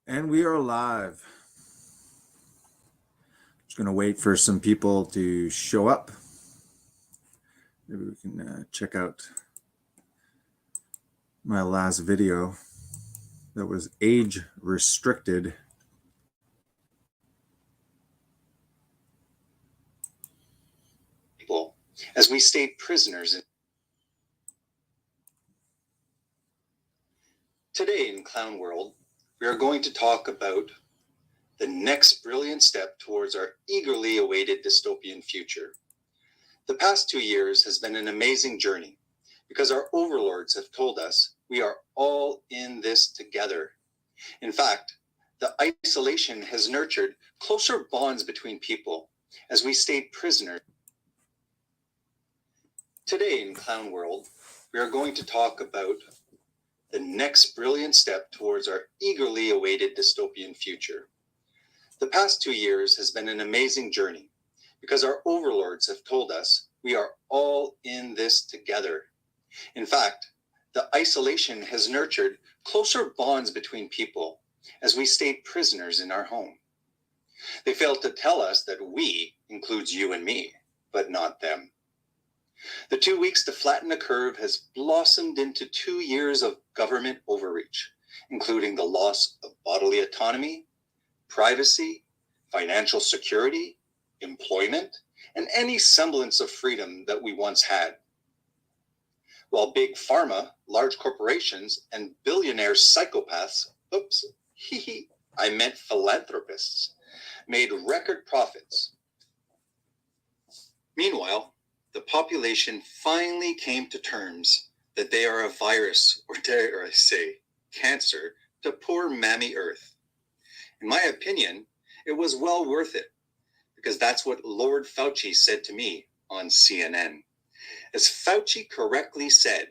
And we are live. Just going to wait for some people to show up. Maybe we can check out my last video that was age restricted. As we stayed prisoners. Today in Clown World, we are going to talk about the next brilliant step towards our eagerly awaited dystopian future. The past 2 years has been an amazing journey because our overlords have told us we are all in this together. In fact, the isolation has nurtured closer bonds between people as we stayed prisoners. Today in Clown World, we are going to talk about the next brilliant step towards our eagerly awaited dystopian future. The past 2 years has been an amazing journey because our overlords have told us we are all in this together. In fact, the isolation has nurtured closer bonds between people as we stayed prisoners in our home. They failed to tell us that we includes you and me, but not them. The 2 weeks to flatten the curve has blossomed into 2 years of government overreach, including the loss of bodily autonomy, privacy, financial security, employment, and any semblance of freedom that we once had. While big pharma, large corporations, and billionaire psychopaths, I meant philanthropists, made record profits. Meanwhile, the population finally came to terms that they are a virus, or dare I say, cancer, to poor Mammy Earth. In my opinion, it was well worth it, because that's what Lord Fauci said to me on CNN. As Fauci correctly said,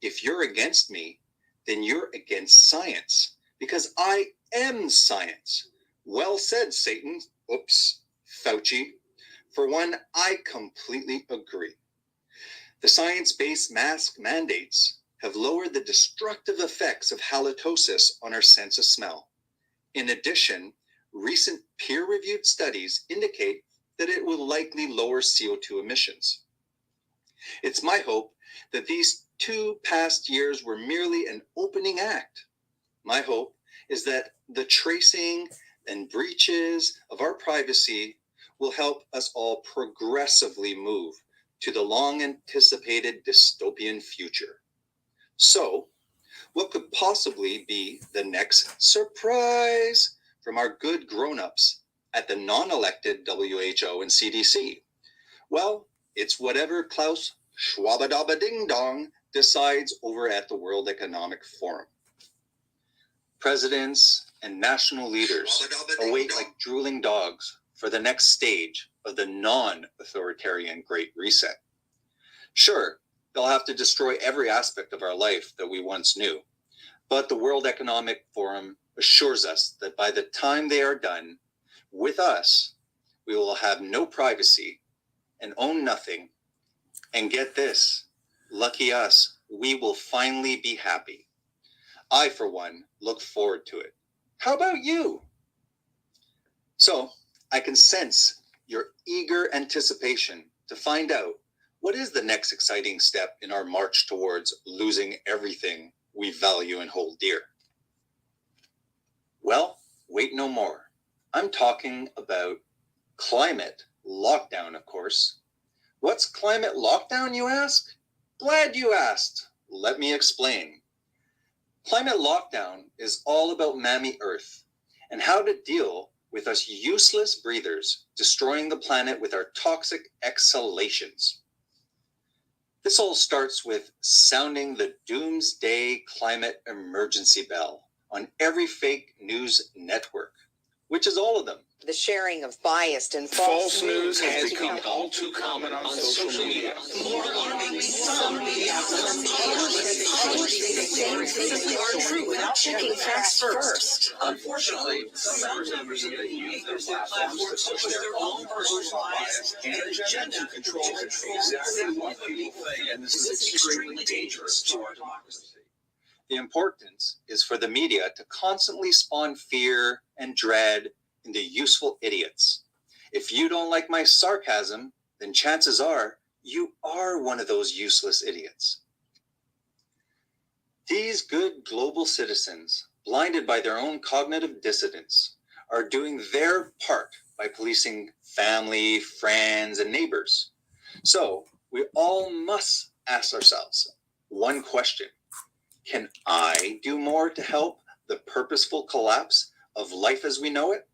if you're against me, then you're against science, because I am science. Well said, Satan. Fauci. For one, I completely agree. The science-based mask mandates have lowered the destructive effects of halitosis on our sense of smell. In addition, recent peer-reviewed studies indicate that it will likely lower CO2 emissions. It's my hope that these 2 past years were merely an opening act. My hope is that the tracing and breaches of our privacy will help us all progressively move to the long-anticipated dystopian future. So, what could possibly be the next surprise from our good grown-ups at the non-elected WHO and CDC? Well, it's whatever Klaus Schwab-a-daba-ding-dong decides over at the World Economic Forum. Presidents and national leaders await like drooling dogs for the next stage of the non-authoritarian Great Reset. Sure, they'll have to destroy every aspect of our life that we once knew, but the World Economic Forum assures us that by the time they are done with us, we will have no privacy and own nothing. And get this, lucky us, we will finally be happy. I, for one, look forward to it. How about you? So, I can sense your eager anticipation to find out what is the next exciting step in our march towards losing everything we value and hold dear. Well, wait no more. I'm talking about climate lockdown, of course. What's climate lockdown, you ask? Glad you asked. Let me explain. Climate lockdown is all about Mammy Earth and how to deal with us useless breathers destroying the planet with our toxic exhalations. This all starts with sounding the doomsday climate emergency bell on every fake news network, which is all of them. The sharing of biased and false news has become all too common on social media. More alarming, some media publish things they simply aren't true without checking facts first. Unfortunately, some members of the media use their platforms to push their own personal bias and agenda to control exactly what people think, and this is extremely dangerous to our democracy. The importance is for the media to constantly spawn fear and dread into useful idiots. If you don't like my sarcasm, then chances are you are one of those useless idiots. These good global citizens, blinded by their own cognitive dissidence, are doing their part by policing family, friends, and neighbors. So we all must ask ourselves one question. Can I do more to help the purposeful collapse of life as we know it?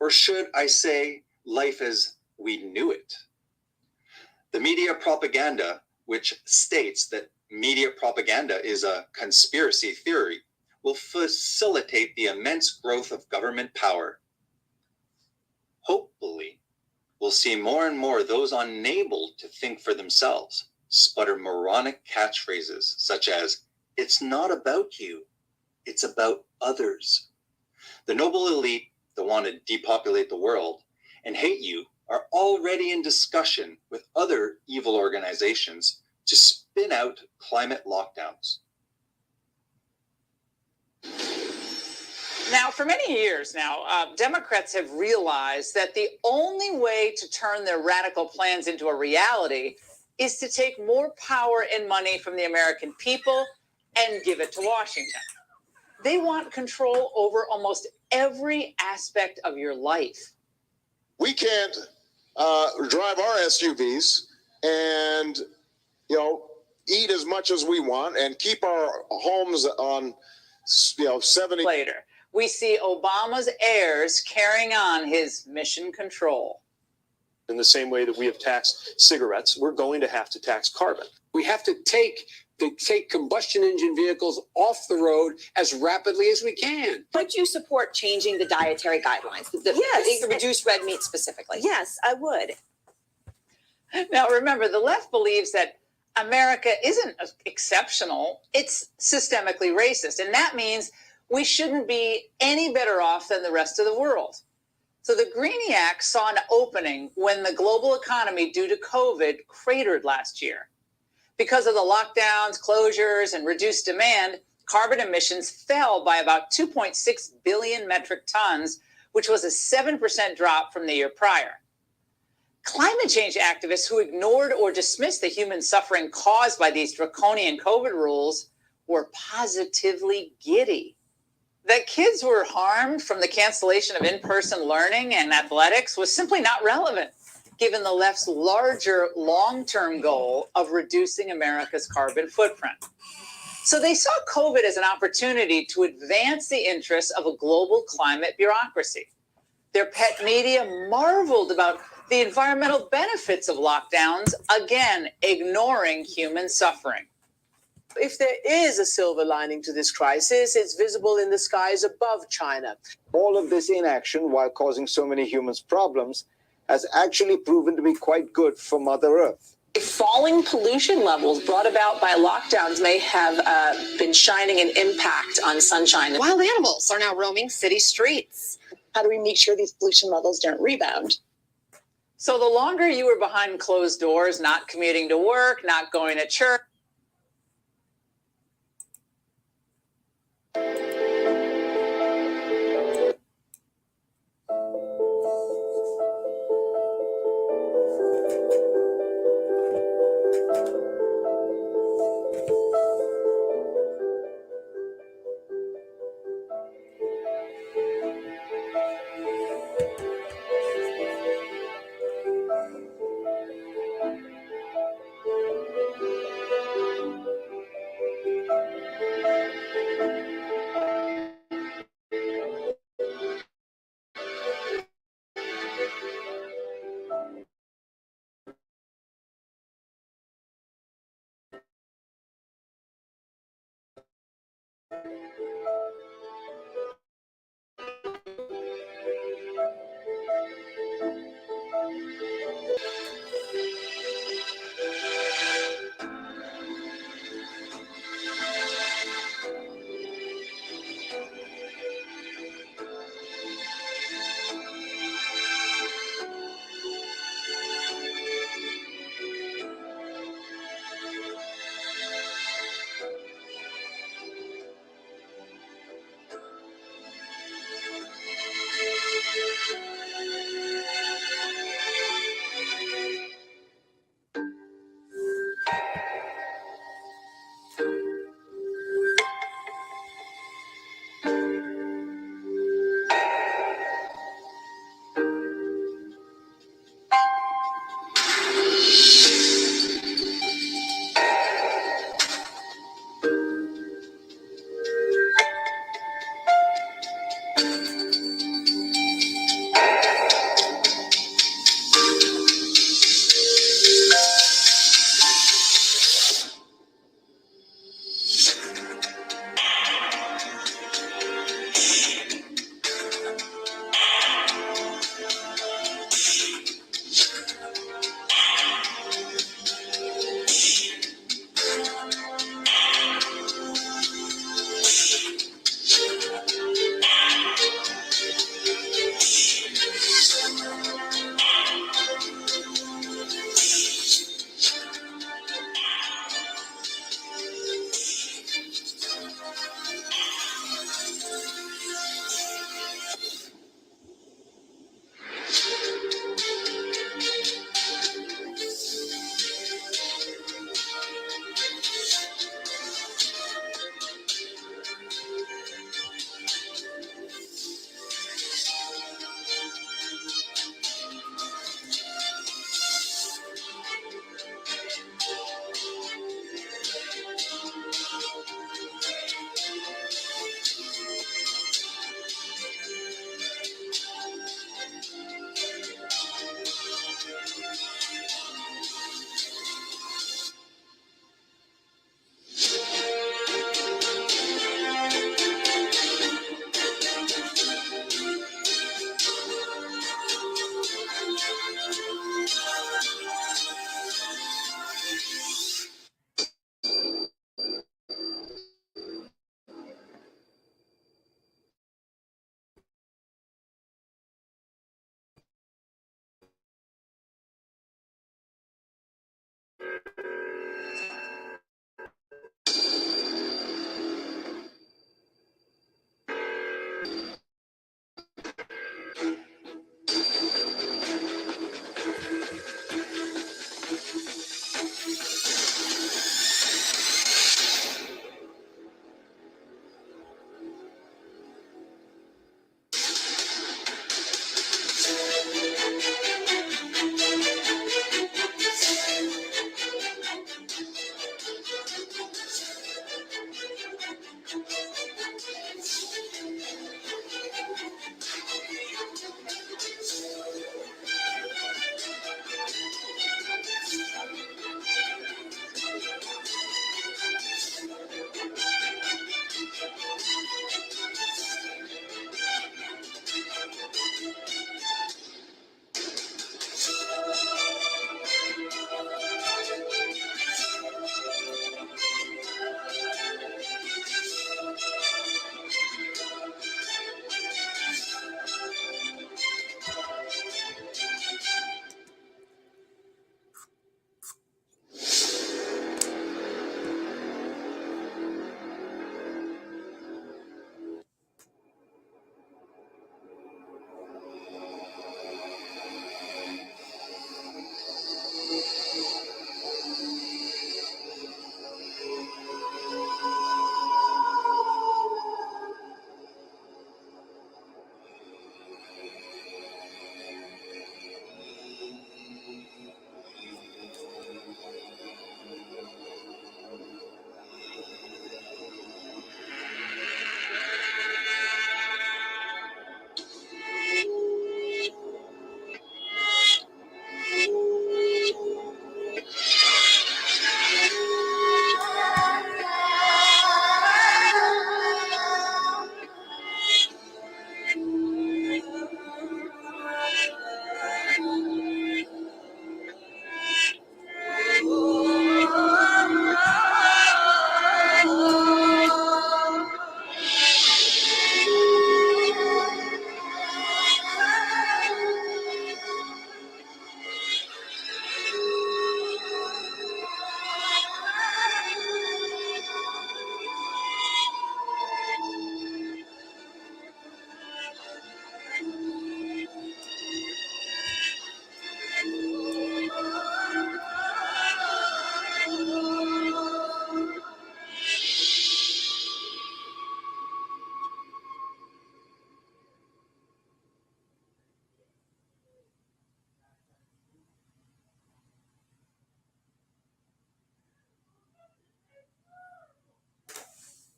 Or should I say life as we knew it? The media propaganda, which states that media propaganda is a conspiracy theory, will facilitate the immense growth of government power. Hopefully, we'll see more and more those unable to think for themselves sputter moronic catchphrases such as, "It's not about you, it's about others." The noble elite that want to depopulate the world and hate you are already in discussion with other evil organizations to spin out climate lockdowns. Now, for many years now, Democrats have realized that the only way to turn their radical plans into a reality is to take more power and money from the American people and give it to Washington. They want control over almost every aspect of your life. We can't drive our SUVs and, eat as much as we want and keep our homes on, 70. Later, we see Obama's heirs carrying on his mission control. In the same way that we have taxed cigarettes, we're going to have to tax carbon. We have to take combustion engine vehicles off the road as rapidly as we can. Would you support changing the dietary guidelines? Yes. Reduce red meat specifically. Yes, I would. Now, remember, the left believes that America isn't exceptional, it's systemically racist. And that means we shouldn't be any better off than the rest of the world. So the Greeniacs saw an opening when the global economy due to COVID cratered last year. Because of the lockdowns, closures, and reduced demand, carbon emissions fell by about 2.6 billion metric tons, which was a 7% drop from the year prior. Climate change activists who ignored or dismissed the human suffering caused by these draconian COVID rules were positively giddy. That kids were harmed from the cancellation of in-person learning and athletics was simply not relevant, given the left's larger long-term goal of reducing America's carbon footprint. So they saw COVID as an opportunity to advance the interests of a global climate bureaucracy. Their pet media marveled about the environmental benefits of lockdowns, again, ignoring human suffering. If there is a silver lining to this crisis, it's visible in the skies above China. All of this inaction, while causing so many humans problems, has actually proven to be quite good for Mother Earth. Falling pollution levels brought about by lockdowns may have been shining an impact on sunshine. Wild animals are now roaming city streets. How do we make sure these pollution levels don't rebound? So the longer you were behind closed doors, not commuting to work, not going to church,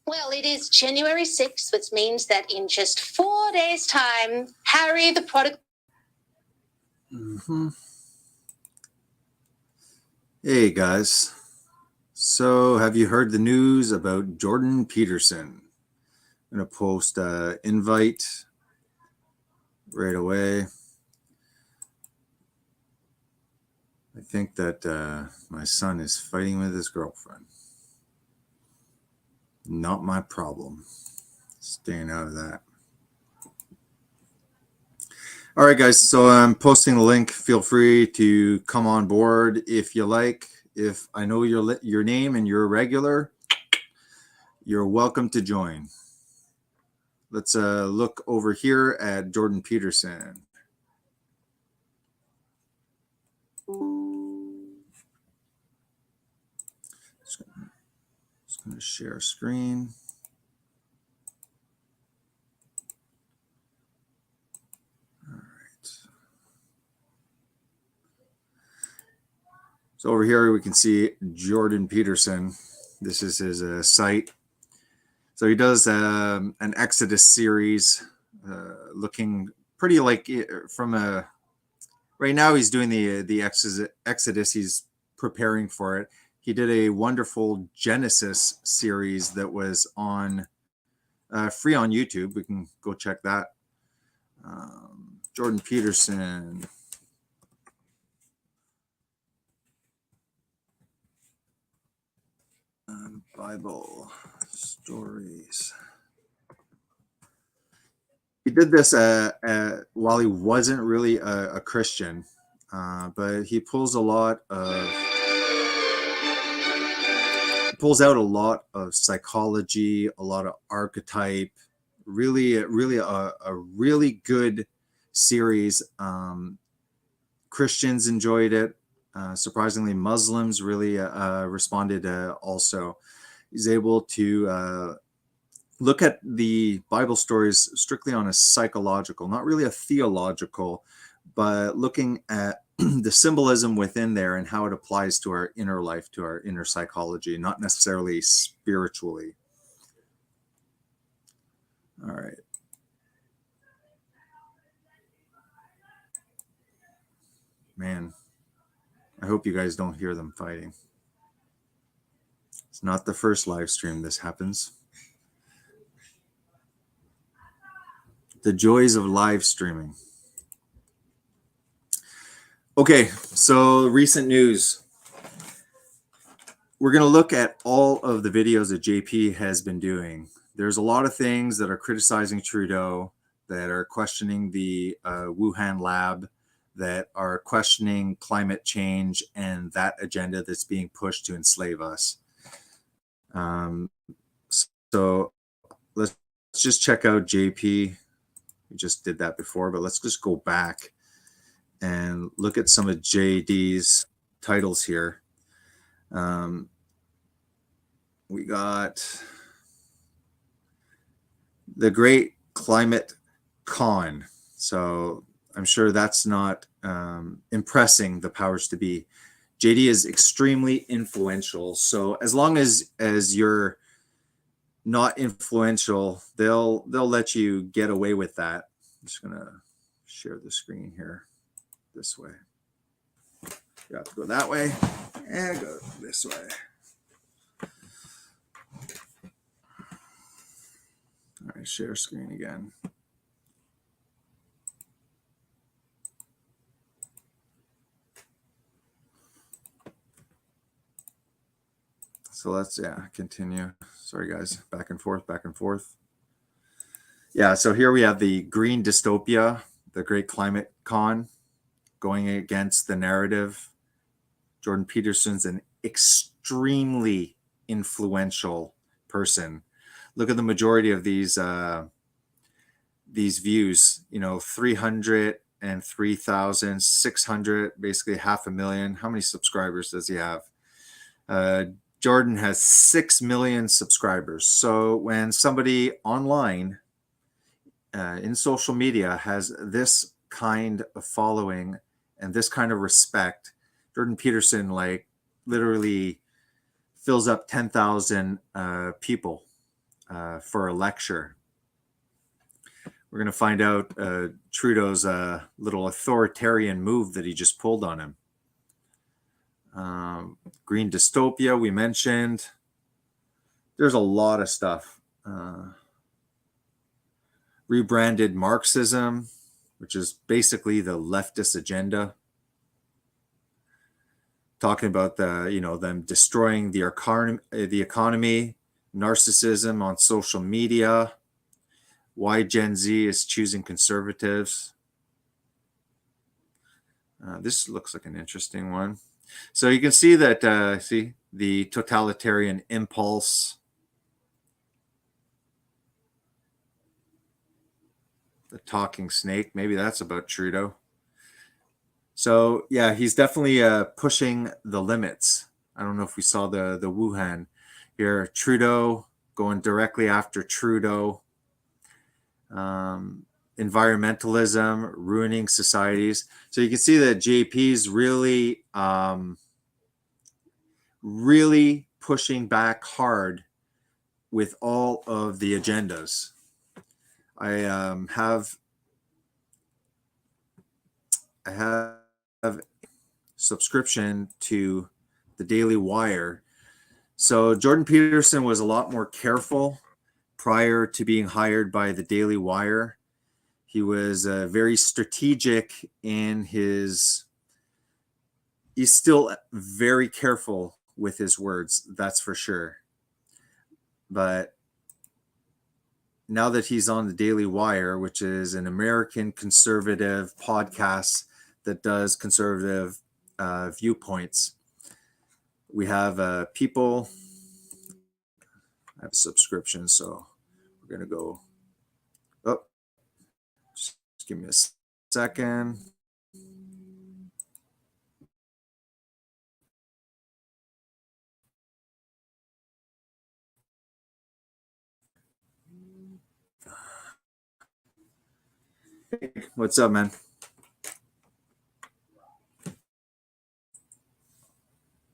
Well, it is January 6th, which means that in just 4 days' time, Harry the Prodigal. Hey guys, so have you heard the news about Jordan Peterson? I'm going to post an invite right away. I think that my son is fighting with his girlfriend. Not my problem. Staying out of that. All right, guys. So I'm posting the link. Feel free to come on board if you like. If I know your name and you're a regular, you're welcome to join. Let's look over here at Jordan Peterson. Just going to share screen. All right. So over here we can see Jordan Peterson. This is his site. So he does an Exodus series, looking pretty like from a. Right now he's doing the Exodus. He's preparing for it. He did a wonderful Genesis series that was on free on YouTube. We can go check that. Jordan Peterson. Bible stories. He did this while he wasn't really a Christian, but he pulls out a lot of psychology, a lot of archetype, really a really good series. Christians enjoyed it. Surprisingly, Muslims really responded also. He's able to look at the Bible stories strictly on a psychological, not really a theological, but looking at the symbolism within there and how it applies to our inner life, to our inner psychology, not necessarily spiritually. All right. Man, I hope you guys don't hear them fighting. It's not the first live stream this happens. The joys of live streaming. Okay, so recent news. We're going to look at all of the videos that JP has been doing. There's a lot of things that are criticizing Trudeau, that are questioning the Wuhan lab, that are questioning climate change and that agenda that's being pushed to enslave us. So let's just check out JP. We just did that before, but let's just go back and look at some of JD's titles here. We got the Great Climate Con. So I'm sure that's not impressing the powers to be. JD is extremely influential. So as long as you're not influential, they'll let you get away with that. I'm just gonna share the screen here this way. You have to go that way and go this way. All right, share screen again. So let's, continue. Sorry, guys, back and forth, back and forth. Yeah, so here we have the green dystopia, the Great Climate Con, going against the narrative. Jordan Peterson's an extremely influential person. Look at the majority of these views, 303,600, basically 500,000. How many subscribers does he have? Jordan has 6 million subscribers. So when somebody online in social media has this kind of following and this kind of respect, Jordan Peterson literally fills up 10,000 people for a lecture. We're going to find out Trudeau's little authoritarian move that he just pulled on him. Green dystopia, we mentioned. There's a lot of stuff. Rebranded Marxism, which is basically the leftist agenda. Talking about them destroying the economy, narcissism on social media, why Gen Z is choosing conservatives. This looks like an interesting one. So you can see that, the totalitarian impulse. The talking snake, maybe that's about Trudeau. So yeah, he's definitely pushing the limits. I don't know if we saw the Wuhan here. Trudeau going directly after Trudeau. Environmentalism, ruining societies. So you can see that JP's really pushing back hard with all of the agendas. I have subscription to the Daily Wire. So Jordan Peterson was a lot more careful prior to being hired by the Daily Wire. He was very strategic in he's still very careful with his words, that's for sure. But now that he's on the Daily Wire, which is an American conservative podcast that does conservative viewpoints, we have people. I have a subscription, so we're going to go Just give me a second. What's up, man?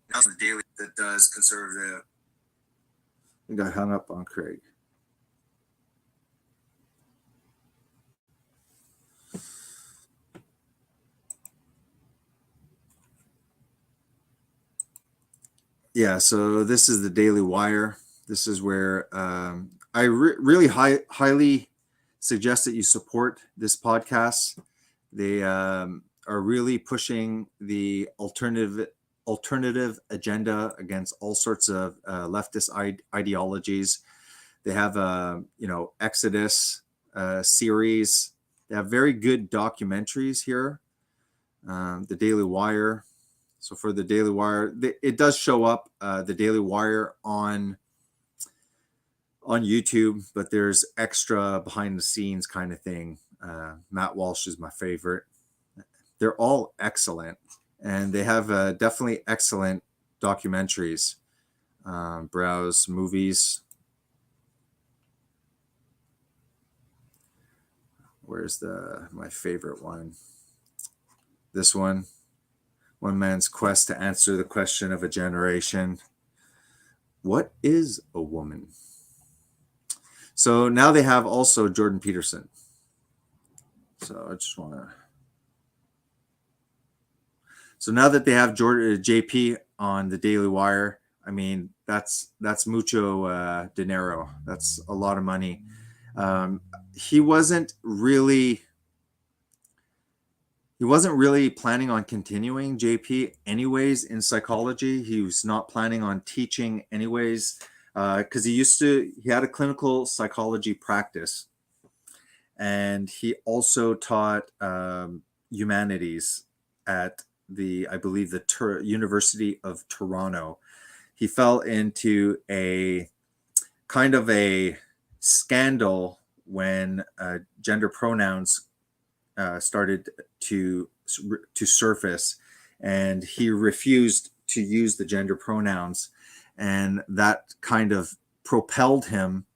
That's the daily that does conservative. I got hung up on Craig. Yeah, so this is the Daily Wire. This is where I really highly suggest that you support this podcast. They are really pushing the alternative agenda against all sorts of leftist ideologies. They have Exodus series. They have very good documentaries here. The Daily Wire. So for the Daily Wire, it does show up the Daily Wire on YouTube, but there's extra behind the scenes kind of thing. Matt Walsh is my favorite. They're all excellent, and they have definitely excellent documentaries. Browse movies. Where's my favorite one? This one. One man's quest to answer the question of a generation. What is a woman? So now they have also Jordan Peterson. So I just want to. So now that they have JP on the Daily Wire, I mean that's mucho dinero. That's a lot of money. He wasn't really planning on continuing JP anyways in psychology. He was not planning on teaching anyways, because he had a clinical psychology practice, and he also taught humanities at I believe the University of Toronto. He fell into a kind of a scandal when gender pronouns started to surface, and he refused to use the gender pronouns, and that kind of propelled him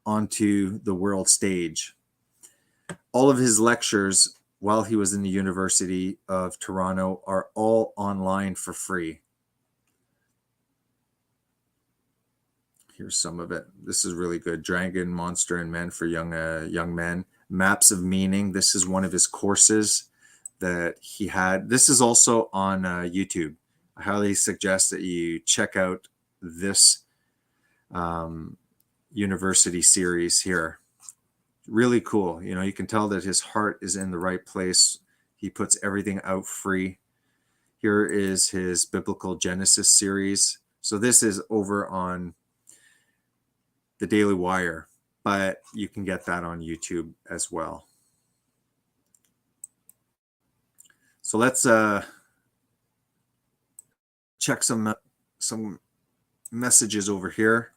onto the world stage. All of his lectures while he was in the University of Toronto are all online for free. Here's some of it. This is really good. Dragon, Monster, and Men for young men. Maps of Meaning. This is one of his courses that he had. This is also on YouTube. I highly suggest that you check out this university series here. Really cool. You can tell that his heart is in the right place. He puts everything out free. Here is his Biblical Genesis series. So this is over on the Daily Wire, but you can get that on YouTube as well. So let's check some messages over here.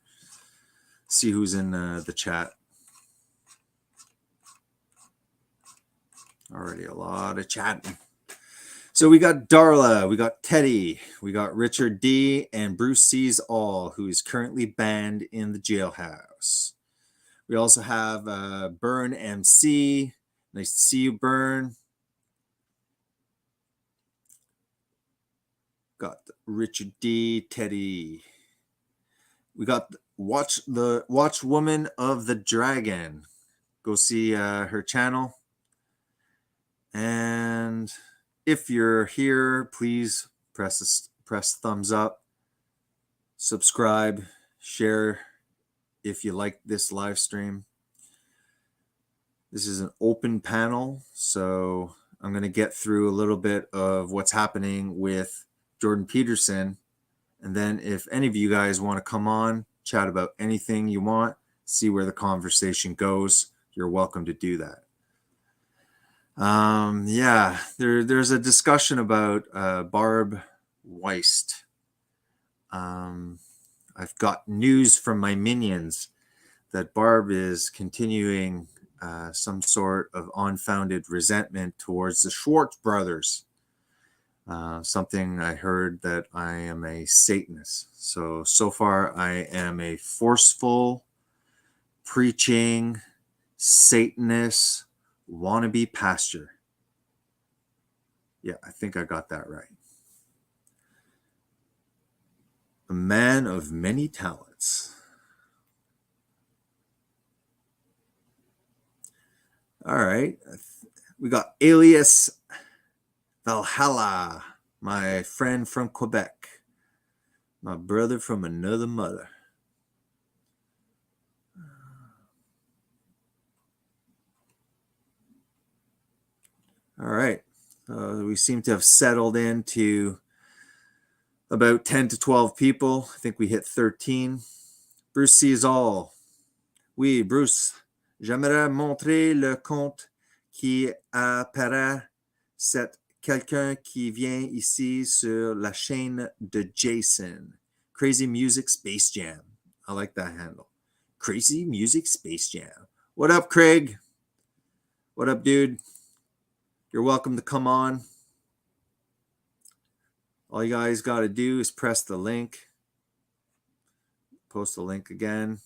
See who's in the chat. Already a lot of chatting. So we got Darla, we got Teddy, we got Richard D, and Bruce Sees All, who is currently banned in the jailhouse. We also have Burn MC. Nice to see you, Burn. Got Richard D, Teddy. We got Watch Woman of the Dragon. Go see her channel. And if you're here, please press thumbs up, subscribe, share if you like this live stream. This is an open panel, so I'm going to get through a little bit of what's happening with Jordan Peterson. And then if any of you guys want to come on, chat about anything you want, see where the conversation goes, you're welcome to do that. There's a discussion about Barb Weist. I've got news from my minions that Barb is continuing some sort of unfounded resentment towards the Schwartz brothers. Something I heard that I am a Satanist. So far I am a forceful, preaching, Satanist, wannabe pastor. Yeah, I think I got that right. A man of many talents. All right. We got Alias Valhalla, my friend from Quebec, my brother from another mother. All right. We seem to have settled into about 10 to 12 people. I think we hit 13. Bruce sees all. Oui, Bruce. J'aimerais montrer le compte qui apparaît. C'est quelqu'un qui vient ici sur la chaîne de Jason. Crazy Music Space Jam. I like that handle. Crazy Music Space Jam. What up, Craig? What up, dude? You're welcome to come on. All you guys got to do is press the link. Post the link again.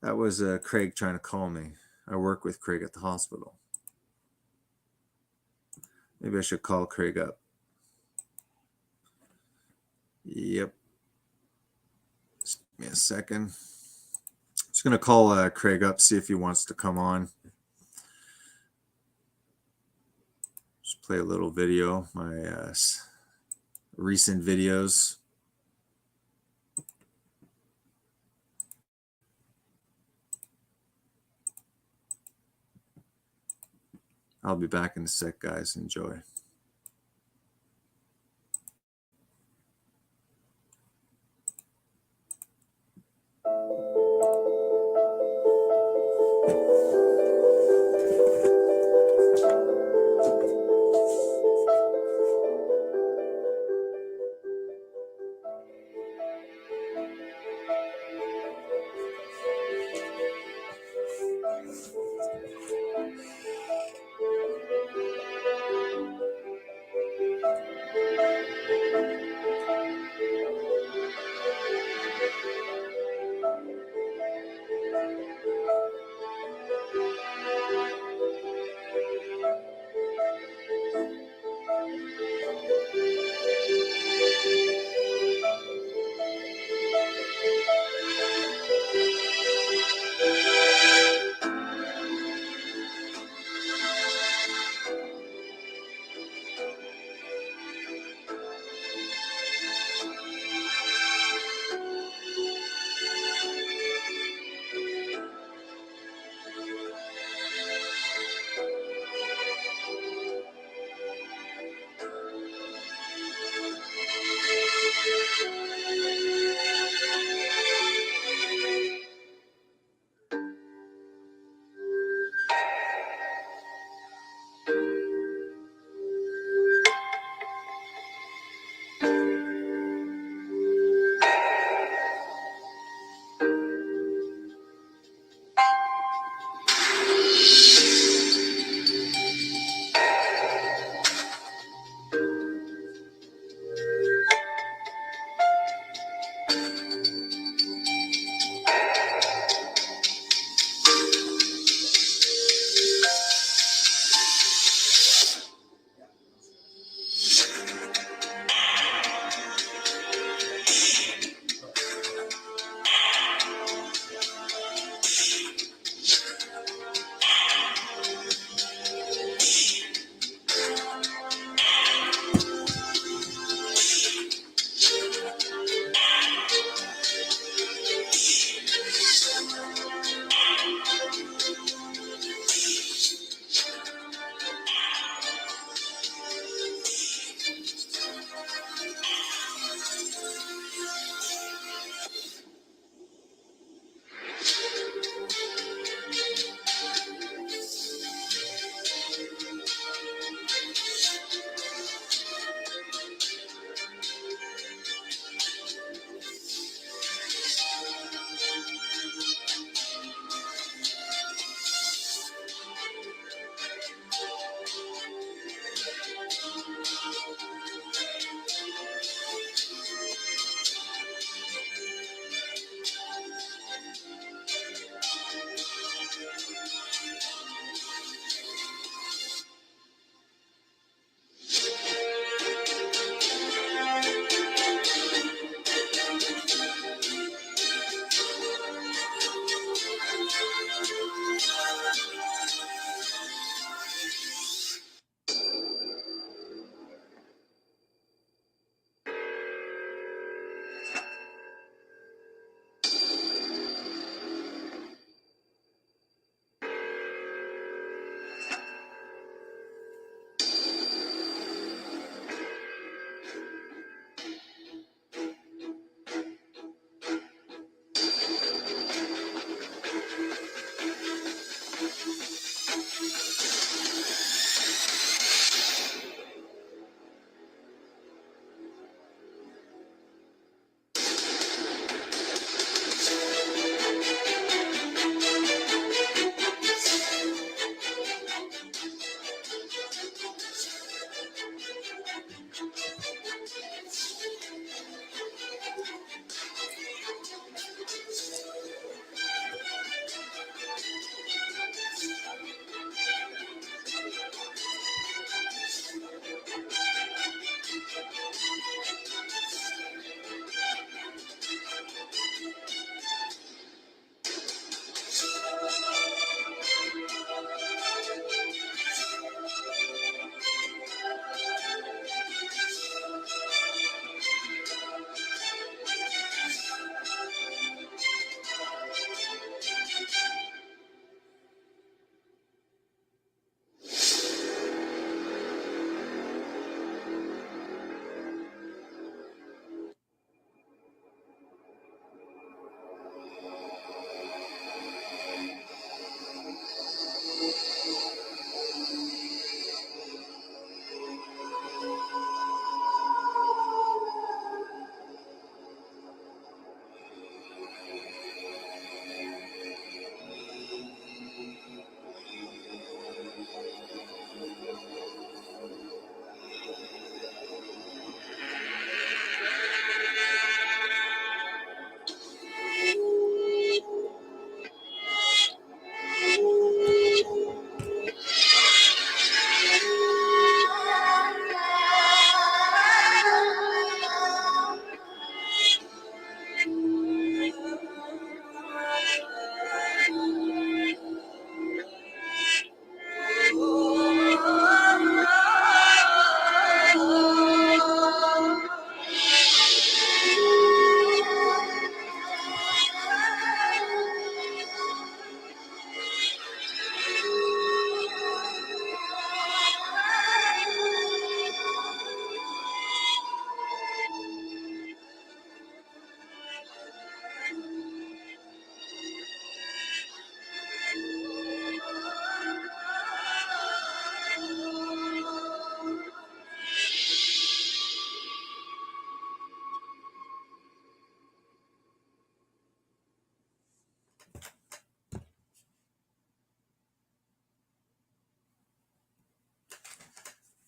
That was Craig trying to call me. I work with Craig at the hospital. Maybe I should call Craig up. Yep. Just give me a second. Just going to call Craig up, see if he wants to come on. Just play a little video, my recent videos. I'll be back in a sec, guys. Enjoy.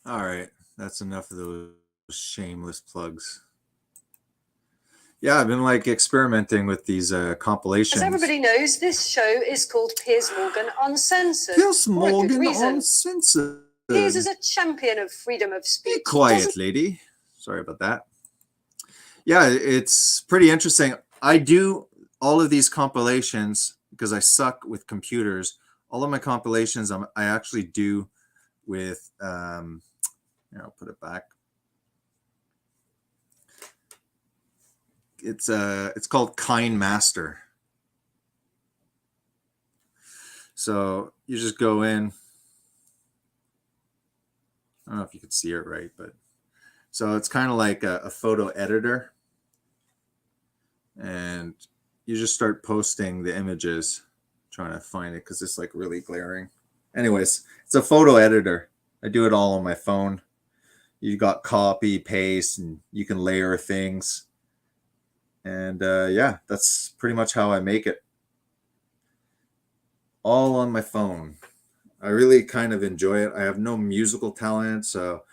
All right, that's enough of those shameless plugs. Yeah, I've been like experimenting with these compilations. As everybody knows, this show is called Piers Morgan Uncensored. Piers For a good Morgan reason. Uncensored. Piers is a champion of freedom of speech. Be quiet, lady. Sorry about that. Yeah, it's pretty interesting. I do all of these compilations because I suck with computers. All of my compilations I actually do with, here, I'll put it back. It's called Kind Master. So you just go in. I don't know if you can see it right, but so it's kind of like a photo editor. And you just start posting the images, trying to find it because it's like really glaring. Anyways, it's a photo editor. I do it all on my phone. You got copy, paste, and you can layer things. And yeah, that's pretty much how I make it. All on my phone. I really kind of enjoy it. I have no musical talent, so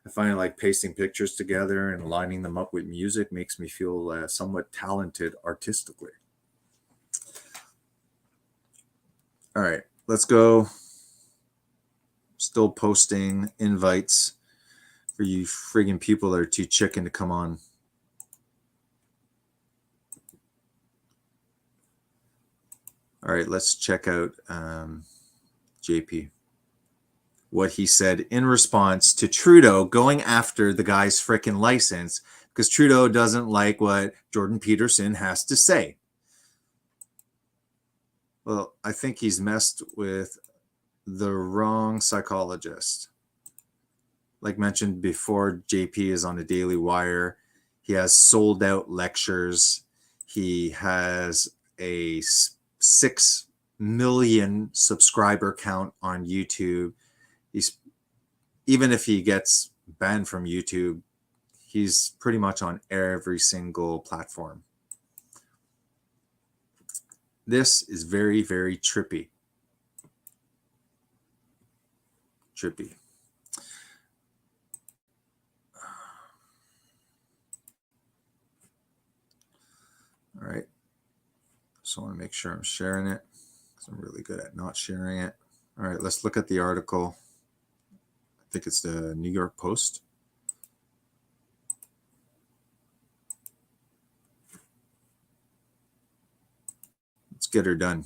I find like pasting pictures together and lining them up with music makes me feel somewhat talented artistically. All right, let's go. Still posting invites for you friggin' people that are too chicken to come on. All right, let's check out JP. What he said in response to Trudeau going after the guy's frickin' license because Trudeau doesn't like what Jordan Peterson has to say. Well, I think he's messed with the wrong psychologist. Like mentioned before, JP is on a Daily Wire. He has sold out lectures. He has a 6 million subscriber count on YouTube. He's, even if he gets banned from YouTube, he's pretty much on every single platform. This is very, very trippy. Trippy. All right. So I want to make sure I'm sharing it because I'm really good at not sharing it. All right, let's look at the article. I think it's the New York Post. Let's get her done.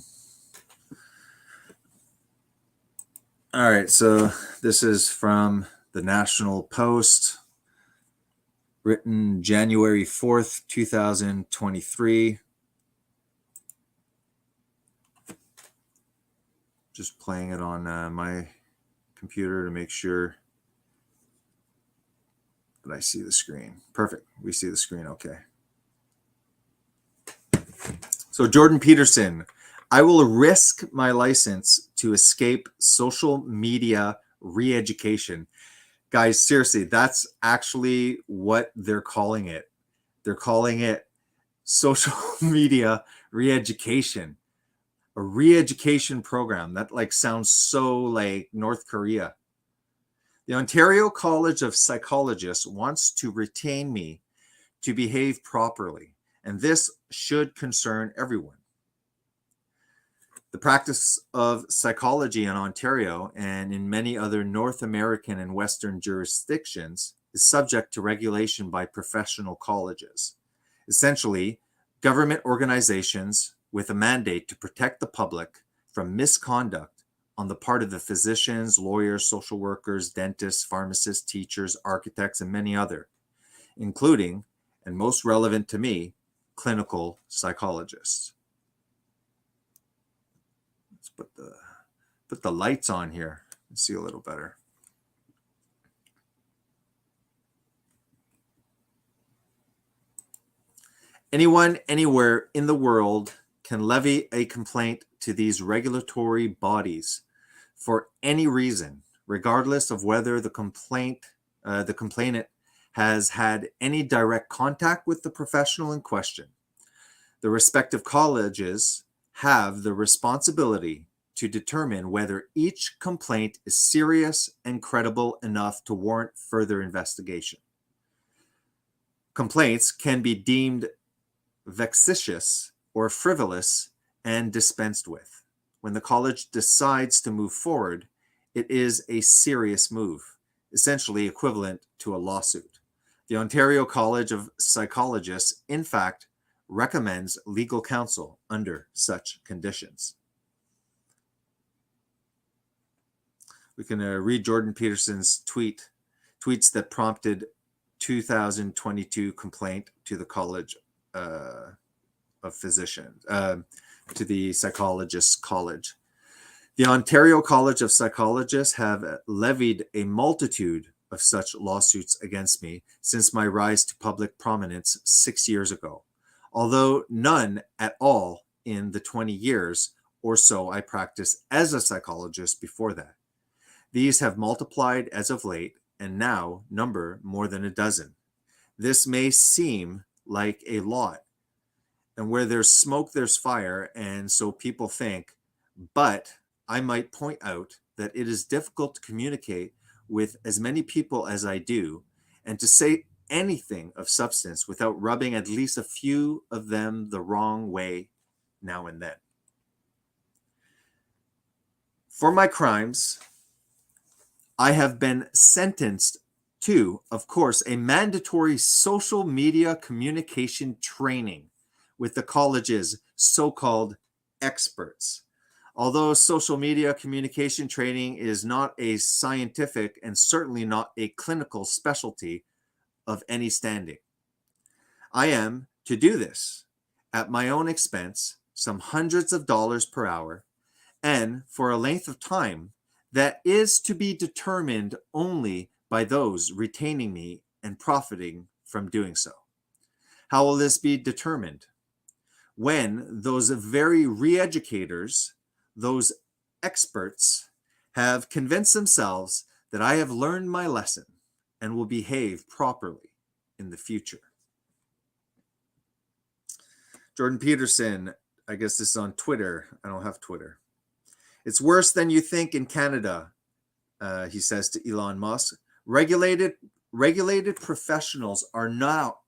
All right, so this is from the National Post, written January 4th, 2023. Just playing it on my computer to make sure that I see the screen. Perfect. We see the screen. Okay. So Jordan Peterson, I will risk my license to escape social media re-education. Guys, seriously, that's actually what they're calling it. They're calling it social media re-education. A re-education program. That like sounds so like North Korea. The Ontario College of Psychologists wants to retain me to behave properly, and this should concern everyone. The practice of psychology in Ontario and in many other North American and Western jurisdictions is subject to regulation by professional colleges. Essentially, government organizations with a mandate to protect the public from misconduct on the part of the physicians, lawyers, social workers, dentists, pharmacists, teachers, architects, and many other, including, and most relevant to me, clinical psychologists. Let's put the lights on here and see a little better. Anyone, anywhere in the world can levy a complaint to these regulatory bodies for any reason, regardless of whether the complainant has had any direct contact with the professional in question. The respective colleges have the responsibility to determine whether each complaint is serious and credible enough to warrant further investigation. Complaints can be deemed vexatious or frivolous and dispensed with. When the college decides to move forward, it is a serious move, essentially equivalent to a lawsuit. The Ontario College of Psychologists, in fact, recommends legal counsel under such conditions. We can read Jordan Peterson's tweets that prompted 2022 complaint to the College of Physicians, to the Psychologists College. The Ontario College of Psychologists have levied a multitude of such lawsuits against me since my rise to public prominence 6 years ago, although none at all in the 20 years or so I practiced as a psychologist before that. These have multiplied as of late and now number more than a dozen. This may seem like a lot, and where there's smoke, there's fire, and so people think, but I might point out that it is difficult to communicate with as many people as I do, and to say anything of substance without rubbing at least a few of them the wrong way now and then. For my crimes, I have been sentenced to, of course, a mandatory social media communication training with the college's so-called experts. Although social media communication training is not a scientific and certainly not a clinical specialty of any standing, I am to do this at my own expense, some hundreds of dollars per hour, and for a length of time that is to be determined only by those retaining me and profiting from doing so. How will this be determined? When those very re-educators, those experts, have convinced themselves that I have learned my lesson and will behave properly in the future. Jordan Peterson, I guess this is on Twitter. I don't have Twitter. It's worse than you think in Canada, he says to Elon Musk. Regulated professionals are now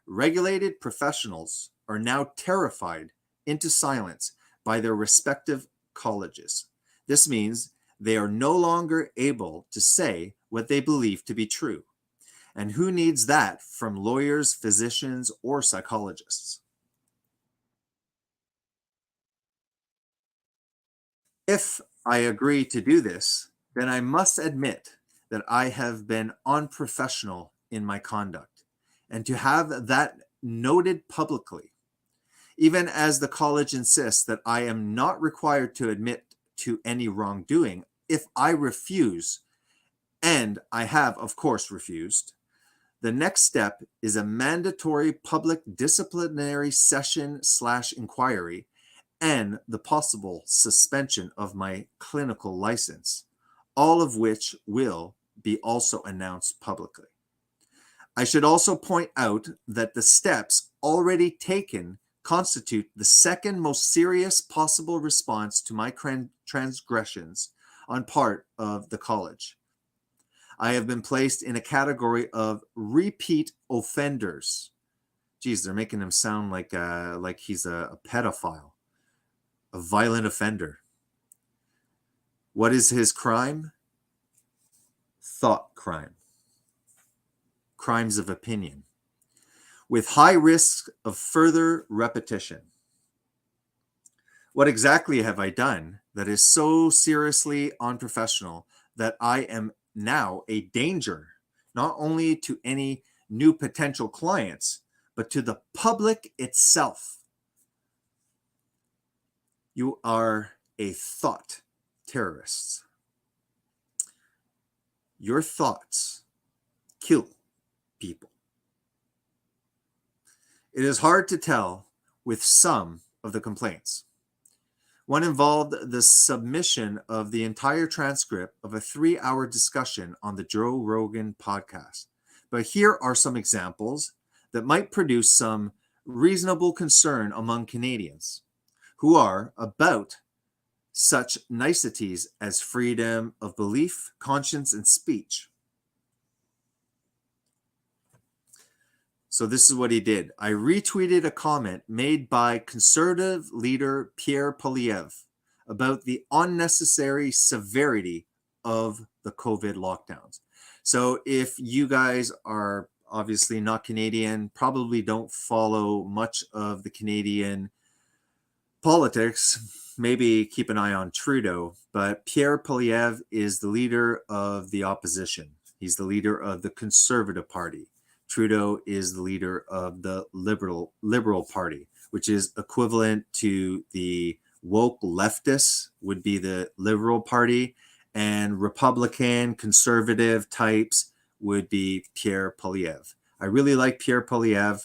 regulated professionals are now terrified into silence by their respective colleges. This means they are no longer able to say what they believe to be true. And who needs that from lawyers, physicians, or psychologists? If I agree to do this, then I must admit that I have been unprofessional in my conduct, and to have that noted publicly, even as the college insists that I am not required to admit to any wrongdoing if I refuse, and I have, of course, refused. The next step is a mandatory public disciplinary session/inquiry and the possible suspension of my clinical license, all of which will be also announced publicly. I should also point out that the steps already taken constitute the second most serious possible response to my transgressions on part of the college. I have been placed in a category of repeat offenders. Geez, they're making him sound like he's a pedophile, a violent offender. What is his crime? Thought crime. Crimes of opinion, with high risk of further repetition. What exactly have I done that is so seriously unprofessional that I am now a danger, not only to any new potential clients, but to the public itself? You are a thought terrorist. Your thoughts kill people. It is hard to tell with some of the complaints. One involved the submission of the entire transcript of a 3-hour discussion on the Joe Rogan podcast. But here are some examples that might produce some reasonable concern among Canadians. who are about such niceties as freedom of belief, conscience, and speech. So this is what he did. I retweeted a comment made by conservative leader Pierre Poilievre about the unnecessary severity of the COVID lockdowns. So if you guys are obviously not Canadian, probably don't follow much of the Canadian politics, maybe keep an eye on Trudeau, but Pierre Poilievre is the leader of the opposition. He's the leader of the Conservative Party. Trudeau is the leader of the Liberal Party, which is equivalent to the woke leftists would be the Liberal Party, and Republican conservative types would be Pierre Poilievre. I really like Pierre Poilievre.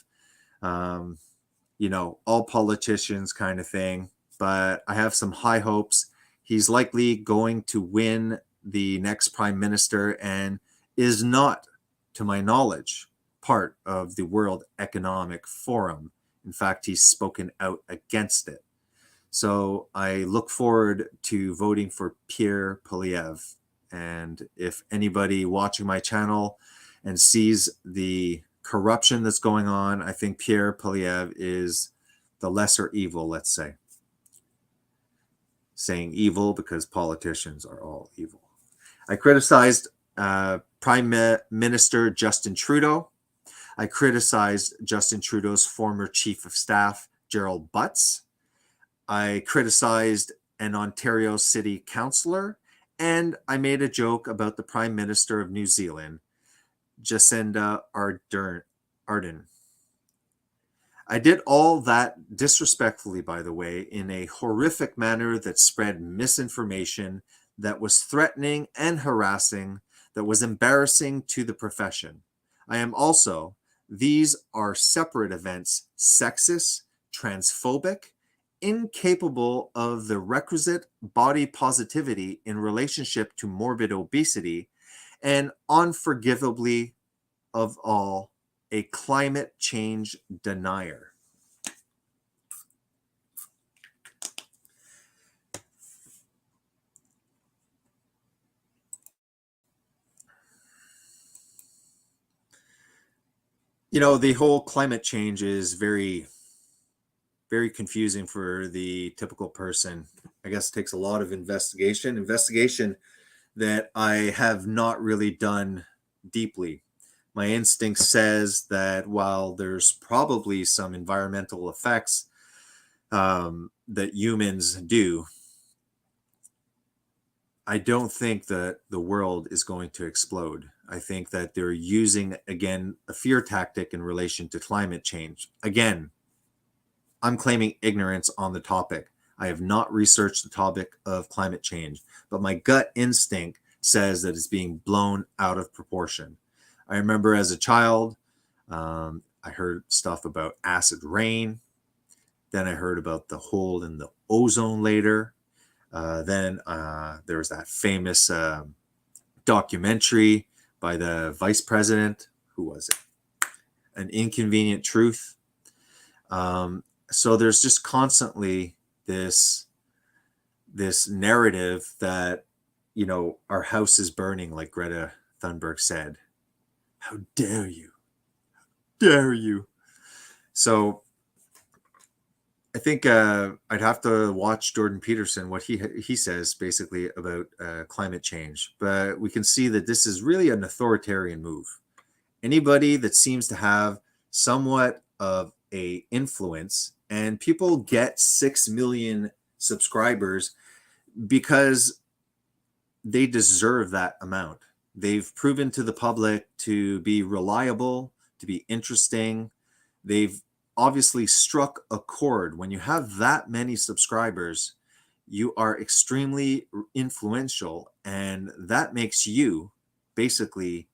You know, all politicians kind of thing, but I have some high hopes. He's likely going to win the next prime minister and is not, to my knowledge, part of the World Economic Forum. In fact, he's spoken out against it. So I look forward to voting for Pierre Poilievre. And if anybody watching my channel and sees the corruption that's going on, I think Pierre Poilievre is the lesser evil, let's say. Saying evil because politicians are all evil. I criticized Prime Minister Justin Trudeau. I criticized Justin Trudeau's former Chief of Staff, Gerald Butts. I criticized an Ontario City Councillor, and I made a joke about the Prime Minister of New Zealand, Jacinda Ardern. I did all that disrespectfully, by the way, in a horrific manner that spread misinformation, that was threatening and harassing, that was embarrassing to the profession. I am also, these are separate events, sexist, transphobic, incapable of the requisite body positivity in relationship to morbid obesity, and unforgivably of all, a climate change denier. You know, the whole climate change is very, very confusing for the typical person. I guess it takes a lot of investigation that I have not really done deeply. My instinct says that while there's probably some environmental effects that humans do, I don't think that the world is going to explode. I think that they're using, again, a fear tactic in relation to climate change. Again, I'm claiming ignorance on the topic. I have not researched the topic of climate change, but my gut instinct says that it's being blown out of proportion. I remember as a child, I heard stuff about acid rain. Then I heard about the hole in the ozone layer. Then there was that famous documentary by the vice president. Who was it? An Inconvenient Truth. So there's just constantly this narrative that, you know, our house is burning, like Greta Thunberg said. How dare you? How dare you? So I think I'd have to watch Jordan Peterson, what he says basically about climate change. But we can see that this is really an authoritarian move. Anybody that seems to have somewhat of a influence, and people get 6 million subscribers because they deserve that amount. They've proven to the public to be reliable, to be interesting. They've obviously struck a chord. When you have that many subscribers, you are extremely influential, and that makes you basically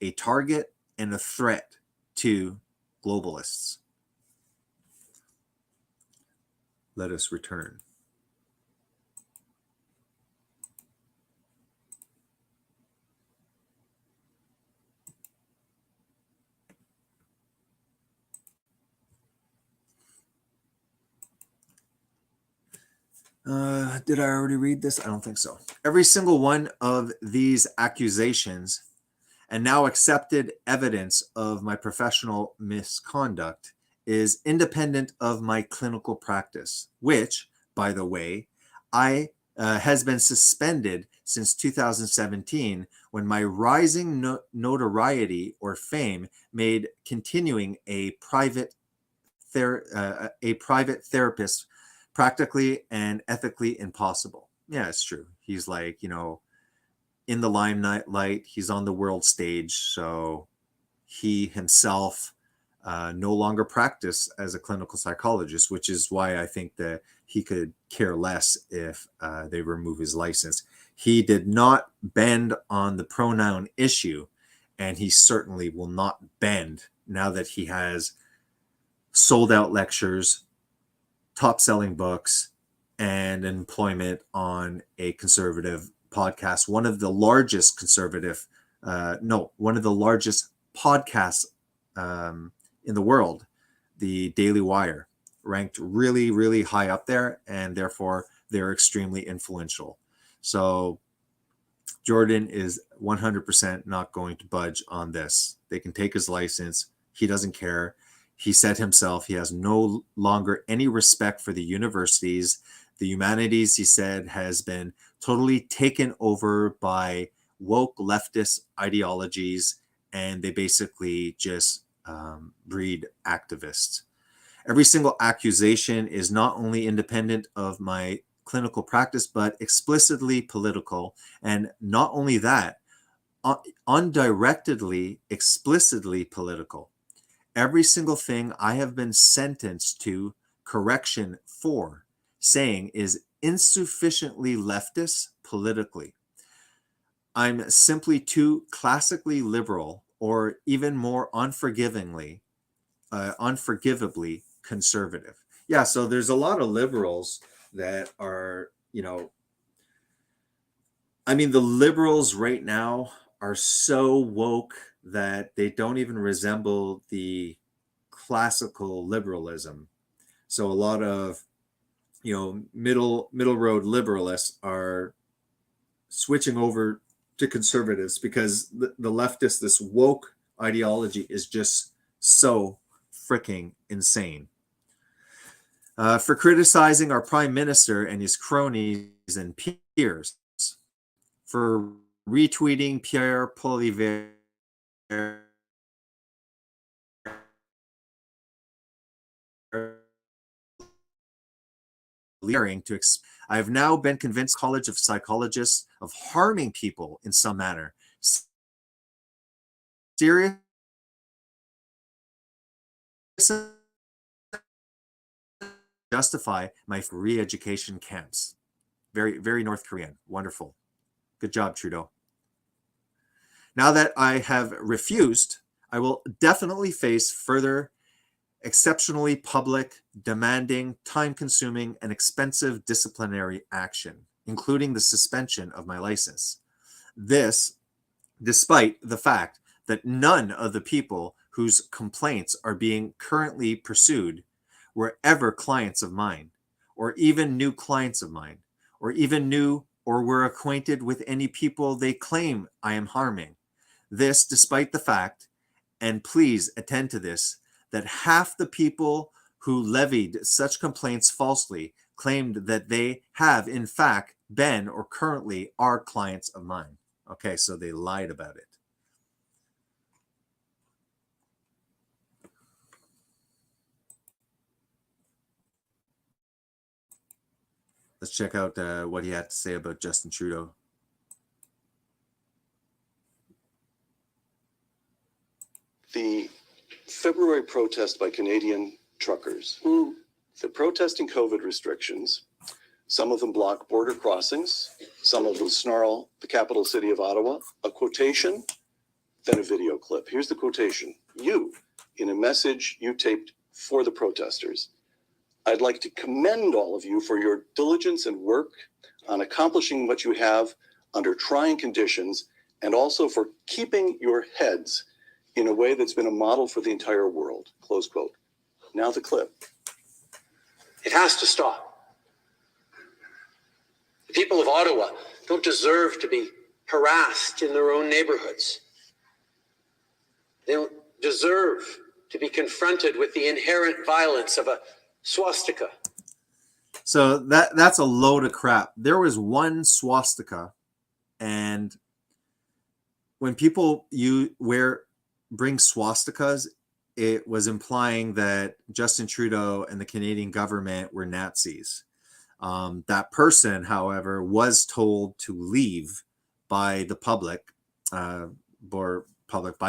a target and a threat to globalists. Let us return. Did I already read this? I don't think so. Every single one of these accusations and now accepted evidence of my professional misconduct is independent of my clinical practice, which, by the way, has been suspended since 2017 when my rising notoriety or fame made continuing a private therapist practically and ethically impossible. Yeah, it's true. He's like, in the limelight, he's on the world stage, so he himself no longer practice as a clinical psychologist, which is why I think that he could care less if they remove his license. He did not bend on the pronoun issue, and he certainly will not bend now that he has sold out lectures, top selling books, and employment on a conservative podcast, one of the largest podcasts in the world, the Daily Wire, ranked really, really high up there, and therefore they're extremely influential. So Jordan is 100% not going to budge on this. They can take his license. He doesn't care. He said himself he has no longer any respect for the universities. The humanities, he said, has been totally taken over by woke leftist ideologies, and they basically just breed activists. Every single accusation is not only independent of my clinical practice, but explicitly political. And not only that, undirectedly, explicitly political. Every single thing I have been sentenced to correction for saying is insufficiently leftist politically. I'm simply too classically liberal, or even more unforgivably conservative. Yeah, so there's a lot of liberals that are, the liberals right now are so woke that they don't even resemble the classical liberalism. So a lot of, middle road liberalists are switching over to conservatives because the leftist, this woke ideology is just so freaking insane. For criticizing our prime minister and his cronies and peers, for retweeting Pierre Poilievre I have now been convinced College of Psychologists of harming people in some manner. Serious justify my re-education camps. Very, very North Korean. Wonderful. Good job, Trudeau. Now that I have refused, I will definitely face further exceptionally public, demanding, time-consuming, and expensive disciplinary action, including the suspension of my license. This, despite the fact that none of the people whose complaints are being currently pursued were ever clients of mine, or even new clients of mine, or even knew or were acquainted with any people they claim I am harming. This, despite the fact, and please attend to this, that half the people who levied such complaints falsely claimed that they have, in fact, been or currently are clients of mine. Okay, so they lied about it. Let's check out what he had to say about Justin Trudeau. The February protest by Canadian truckers. They're protesting COVID restrictions. Some of them block border crossings. Some of them snarl the capital city of Ottawa. A quotation, then a video clip. Here's the quotation. You, in a message you taped for the protesters, I'd like to commend all of you for your diligence and work on accomplishing what you have under trying conditions, and also for keeping your heads in a way that's been a model for the entire world. Close quote. Now the clip. It has to stop. The people of Ottawa don't deserve to be harassed in their own neighborhoods. They don't deserve to be confronted with the inherent violence of a swastika. So that's a load of crap. There was one swastika, and when people bring swastikas, it was implying that Justin Trudeau and the Canadian government were Nazis. That person, however, was told to leave by the public, by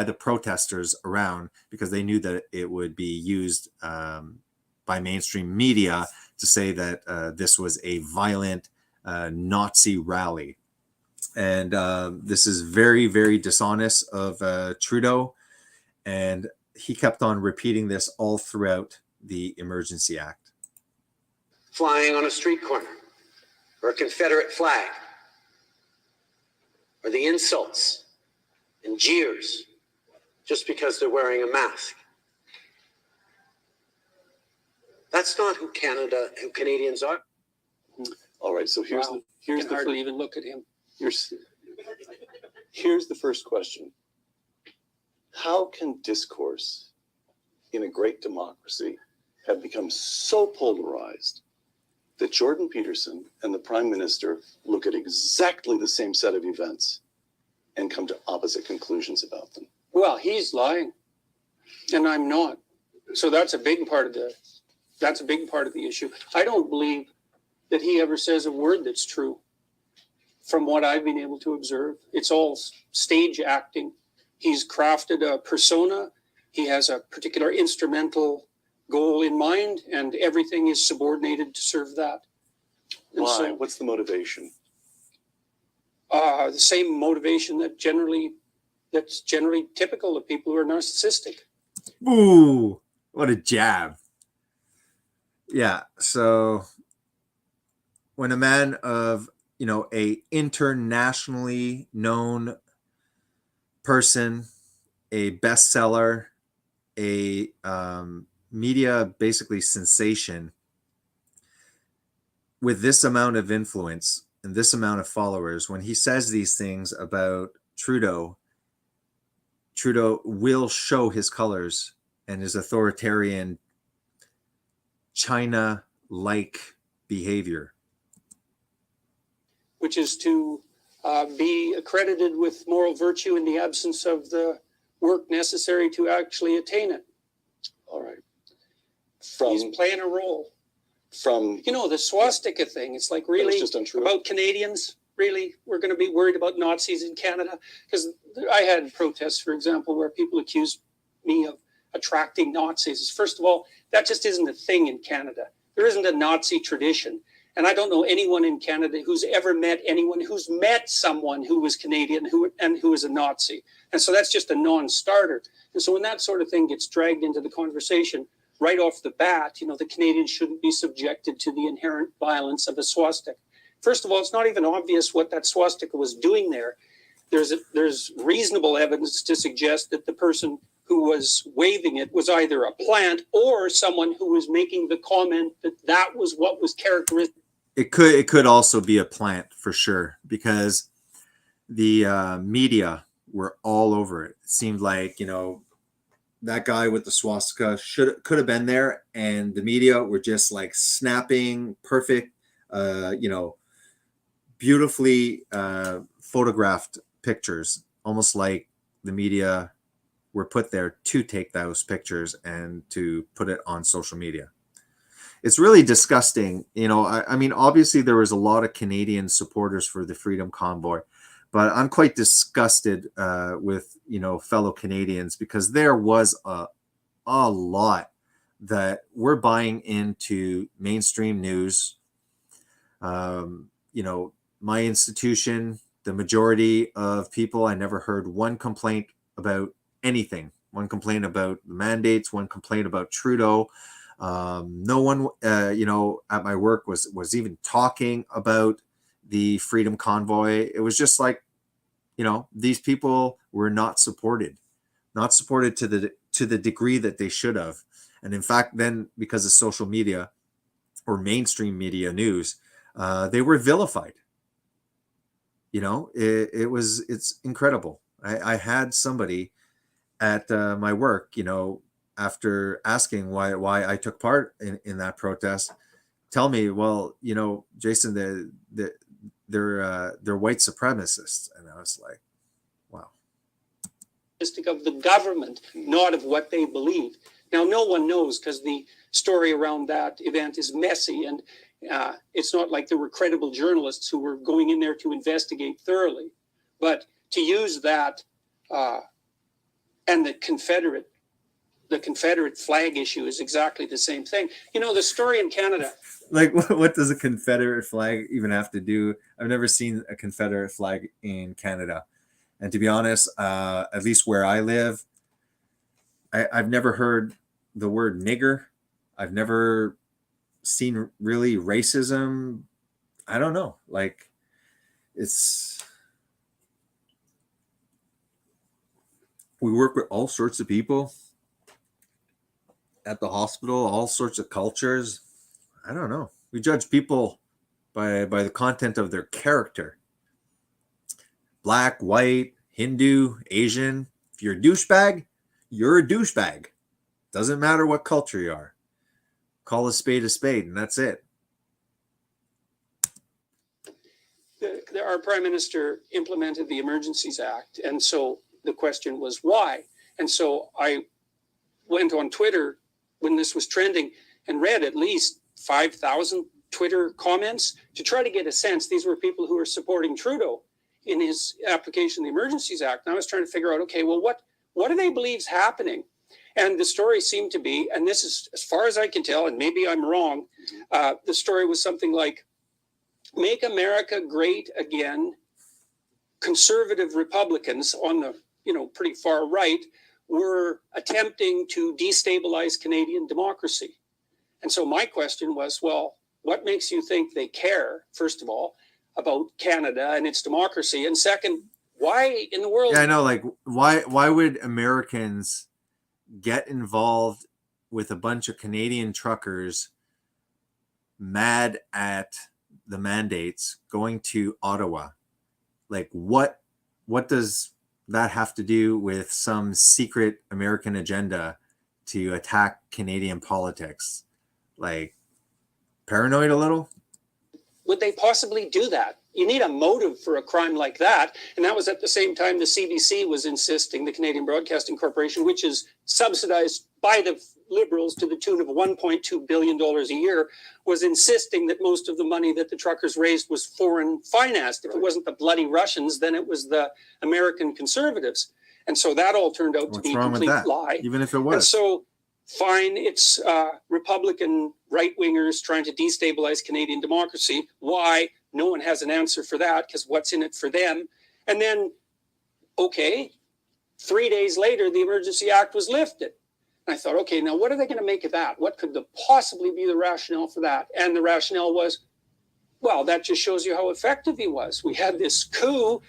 the protesters around, because they knew that it would be used by mainstream media to say that this was a violent Nazi rally. And this is very, very dishonest of Trudeau. And he kept on repeating this all throughout the Emergency Act. Flying on a street corner, or a Confederate flag, or the insults and jeers just because they're wearing a mask. That's not who Canadians are. All right, so here's Wow. the I can hardly even look at him. Here's the first question. How can discourse in a great democracy have become so polarized that Jordan Peterson and the Prime Minister look at exactly the same set of events and come to opposite conclusions about them? Well, he's lying, and I'm not. So that's a big part of the issue. I don't believe that he ever says a word that's true. From what I've been able to observe, it's all stage acting. He's crafted a persona. He has a particular instrumental goal in mind, and everything is subordinated to serve that. And Why? so, What's the motivation? the same motivation that's generally typical of people who are narcissistic. Ooh, what a jab. Yeah, so when a man of, a internationally known person, a bestseller, a media basically sensation, with this amount of influence and this amount of followers, when he says these things about Trudeau will show his colors and his authoritarian China-like behavior. Which is to be accredited with moral virtue in the absence of the work necessary to actually attain it. All right. He's playing a role. From the swastika thing, it's like, really just untrue. About Canadians? Really? We're going to be worried about Nazis in Canada? Because I had protests, for example, where people accused me of attracting Nazis. First of all, that just isn't a thing in Canada. There isn't a Nazi tradition. And I don't know anyone in Canada who's ever met anyone who's met someone who was Canadian who was a Nazi. And so that's just a non-starter. And so when that sort of thing gets dragged into the conversation, right off the bat, the Canadians shouldn't be subjected to the inherent violence of a swastika. First of all, it's not even obvious what that swastika was doing there. There's reasonable evidence to suggest that the person who was waving it was either a plant or someone who was making the comment that was what was characteristic. It could also be a plant for sure, because the media were all over it. It seemed like, that guy with the swastika could have been there, and the media were just like snapping perfect, beautifully photographed pictures, almost like the media were put there to take those pictures and to put it on social media. It's really disgusting. I mean, obviously there was a lot of Canadian supporters for the Freedom Convoy, but I'm quite disgusted with, fellow Canadians, because there was a lot that were buying into mainstream news. My institution, the majority of people, I never heard one complaint about anything. One complaint about the mandates, one complaint about Trudeau. No one, at my work was even talking about the Freedom Convoy. It was just like, these people were not supported to the degree that they should have. And in fact, then because of social media or mainstream media news, they were vilified. You know, it's incredible. I had somebody at my work, you know, after asking why I took part in that protest, tell me, well, you know, Jason, they're white supremacists, and I was like, wow. Of the government, not of what they believe. Now, no one knows because the story around that event is messy, and it's not like there were credible journalists who were going in there to investigate thoroughly. But to use that and the Confederate flag issue is exactly the same thing. You know, the story in Canada. Like, what does a Confederate flag even have to do? I've never seen a Confederate flag in Canada. And to be honest, at least where I live, I've never heard the word nigger. I've never seen really racism. I don't know. Like, we work with all sorts of people at the hospital, all sorts of cultures. I don't know. We judge people by the content of their character. Black, white, Hindu, Asian. If you're a douchebag, you're a douchebag. Doesn't matter what culture you are. Call a spade, and that's it. Our Prime Minister implemented the Emergencies Act, and so the question was why? And so I went on Twitter when this was trending and read at least 5,000 Twitter comments to try to get a sense. These were people who were supporting Trudeau in his application of the Emergencies Act. And I was trying to figure out, okay, well, what do they believe is happening? And the story seemed to be, and this is as far as I can tell, and maybe I'm wrong, the story was something like, make America great again. Conservative Republicans on the, pretty far right were attempting to destabilize Canadian democracy. And so my question was, well, what makes you think they care, first of all, about Canada and its democracy? And second, why in the world? Yeah, I know. Like, why would Americans get involved with a bunch of Canadian truckers mad at the mandates going to Ottawa? Like, what does that have to do with some secret American agenda to attack Canadian politics? Like, paranoid a little? Would they possibly do that? You need a motive for a crime like that. And that was at the same time the CBC was insisting, the Canadian Broadcasting Corporation, which is subsidized by the Liberals to the tune of $1.2 billion a year, was insisting that most of the money that the truckers raised was foreign financed. If it wasn't the bloody Russians, then it was the American conservatives. And so that all turned out to be a complete lie. Even if it was. And so, fine, it's Republican right-wingers trying to destabilize Canadian democracy. Why? No one has an answer for that, because what's in it for them? And then, okay, 3 days later, the Emergency Act was lifted. And I thought, okay, now what are they going to make of that? What could possibly be the rationale for that? And the rationale was, well, that just shows you how effective he was. We had this coup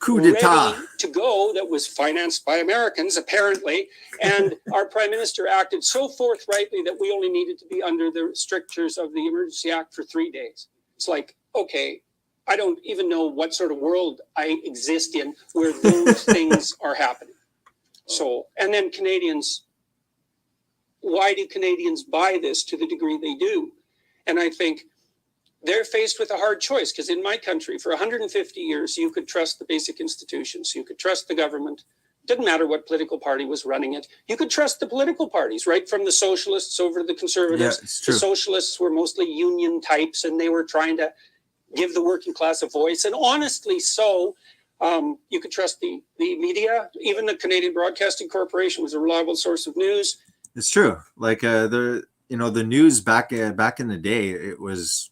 d'etat ready to go that was financed by Americans, apparently. And our Prime Minister acted so forthrightly that we only needed to be under the strictures of the Emergency Act for 3 days. It's like, okay, I don't even know what sort of world I exist in where those things are happening. So, and then Canadians, why do Canadians buy this to the degree they do? And I think they're faced with a hard choice, because in my country, for 150 years, you could trust the basic institutions. You could trust the government. Didn't matter what political party was running it. You could trust the political parties, right from the socialists over to the conservatives. Yeah, it's true. The socialists were mostly union types, and they were trying to give the working class a voice. And honestly, so you could trust the media. Even the Canadian Broadcasting Corporation was a reliable source of news. It's true. Like the news back in the day, it was.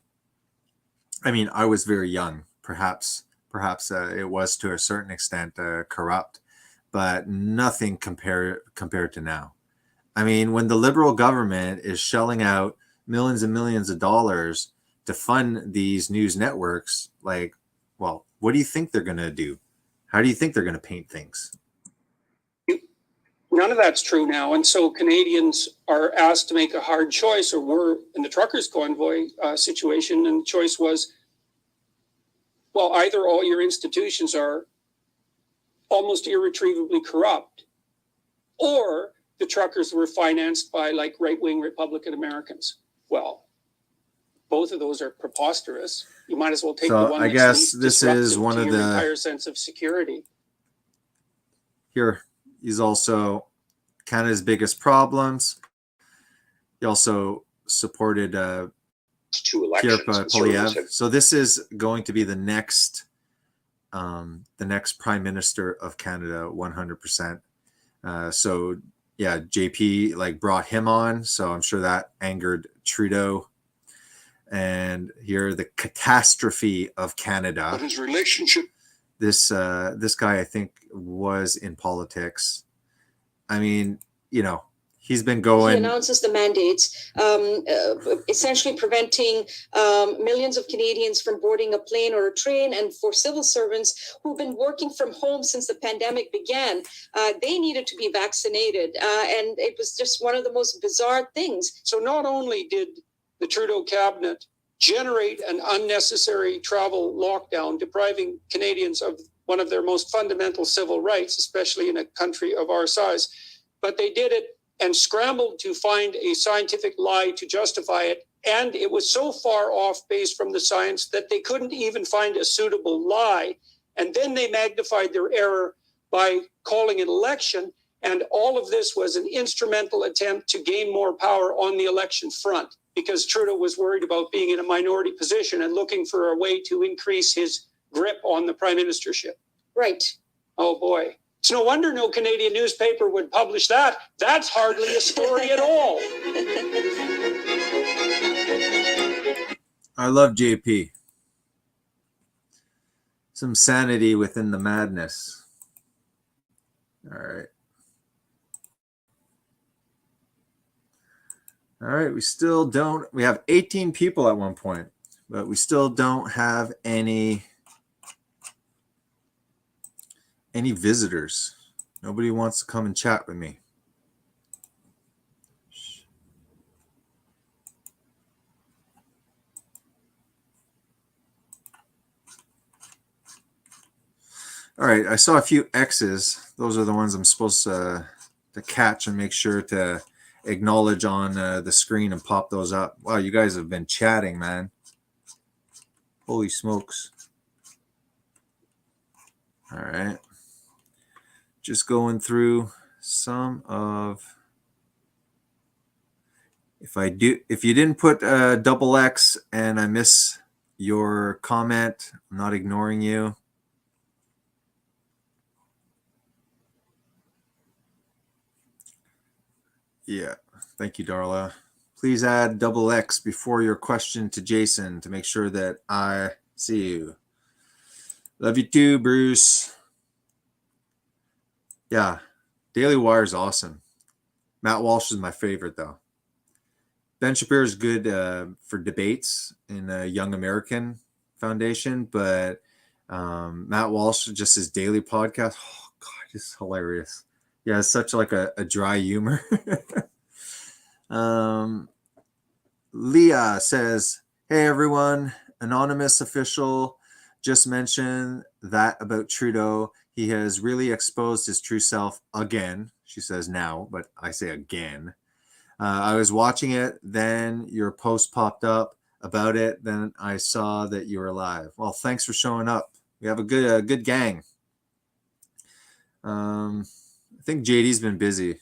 I mean, I was very young. Perhaps it was to a certain extent corrupt, but nothing compared to now. I mean, when the Liberal government is shelling out millions and millions of dollars to fund these news networks, like, well, what do you think they're going to do? How do you think they're going to paint things? None of that's true now. And so Canadians are asked to make a hard choice, or were in the truckers' convoy situation. And the choice was, well, either all your institutions are almost irretrievably corrupt, or the truckers were financed by like right-wing Republican Americans. Well, both of those are preposterous. You might as well take the one I that's guess least this is disruptive one to of your the entire sense of security. here. He's also Canada's biggest problems. He also supported two elections. Pierre Poilievre. So this is going to be the next Prime Minister of Canada, 100%. So yeah, JP like brought him on, so I'm sure that angered Trudeau. And here, the catastrophe of Canada. But his relationship. This guy, I think, was in politics. I mean, you know, he's been going. He announces the mandates, essentially preventing millions of Canadians from boarding a plane or a train. And for civil servants who've been working from home since the pandemic began, they needed to be vaccinated. And it was just one of the most bizarre things. So not only did the Trudeau cabinet generate an unnecessary travel lockdown, depriving Canadians of one of their most fundamental civil rights, especially in a country of our size, but they did it and scrambled to find a scientific lie to justify it. And it was so far off base from the science that they couldn't even find a suitable lie. And then they magnified their error by calling an election. And all of this was an instrumental attempt to gain more power on the election front, because Trudeau was worried about being in a minority position and looking for a way to increase his grip on the prime ministership. Right. Oh, boy. It's no wonder no Canadian newspaper would publish that. That's hardly a story at all. I love JP. Some sanity within the madness. All right. All right, we have 18 people at one point, but we still don't have any visitors. Nobody wants to come and chat with me. All right, I saw a few X's. Those are the ones I'm supposed to catch and make sure to acknowledge on the screen and pop those up. Wow, you guys have been chatting, man. Holy smokes. All right. Just going through some of, if you didn't put a double X and I miss your comment, I'm not ignoring you. Yeah, thank you, Darla. Please add double X before your question to Jason to make sure that I see you. Love you too, Bruce. Yeah, Daily Wire is awesome. Matt Walsh is my favorite, though. Ben Shapiro is good for debates in a Young American Foundation, but Matt Walsh, just his daily podcast, oh God, just hilarious. Yeah, it's such like a dry humor. Leah says, hey, everyone. Anonymous official just mentioned that about Trudeau. He has really exposed his true self again. She says now, but I say again. I was watching it. Then your post popped up about it. Then I saw that you were live. Well, thanks for showing up. We have a good gang. I think JD's been busy.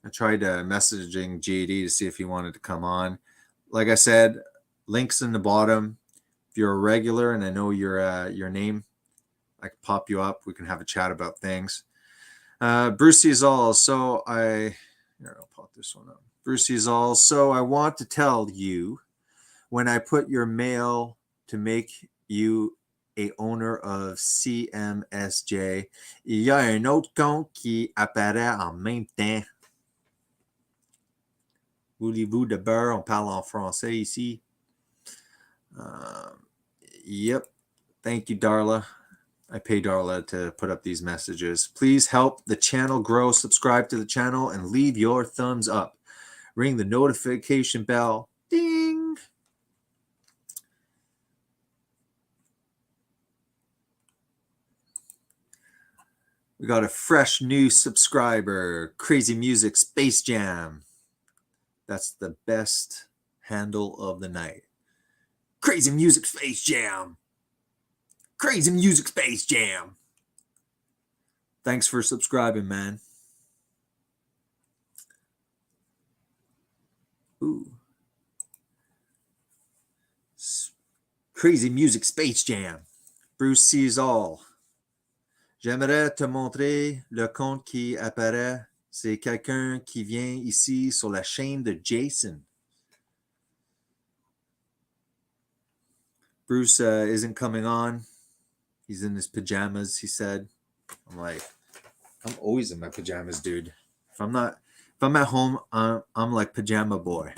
I tried messaging JD to see if he wanted to come on. Like I said, links in the bottom. If you're a regular and I know your name, I can pop you up. We can have a chat about things. Bruce Ezall. So I'll pop this one up. Bruce Ezall. So I want to tell you, when I put your mail to make you a owner of CMSJ, il y a un autre compte qui apparaît en même temps. Voulez-vous de beurre? On parle en français ici. Yep. Thank you, Darla. I pay Darla to put up these messages. Please help the channel grow. Subscribe to the channel and leave your thumbs up. Ring the notification bell. Ding. We got a fresh new subscriber, Crazy Music Space Jam. That's the best handle of the night. Crazy Music Space Jam. Crazy Music Space Jam. Thanks for subscribing, man. Ooh. Crazy Music Space Jam. Bruce sees all. J'aimerais te montrer le compte qui apparaît. C'est quelqu'un qui vient ici sur la chaîne de Jason. Bruce isn't coming on. He's in his pajamas, he said. I'm like, I'm always in my pajamas, dude. If I'm at home, I'm like pajama boy.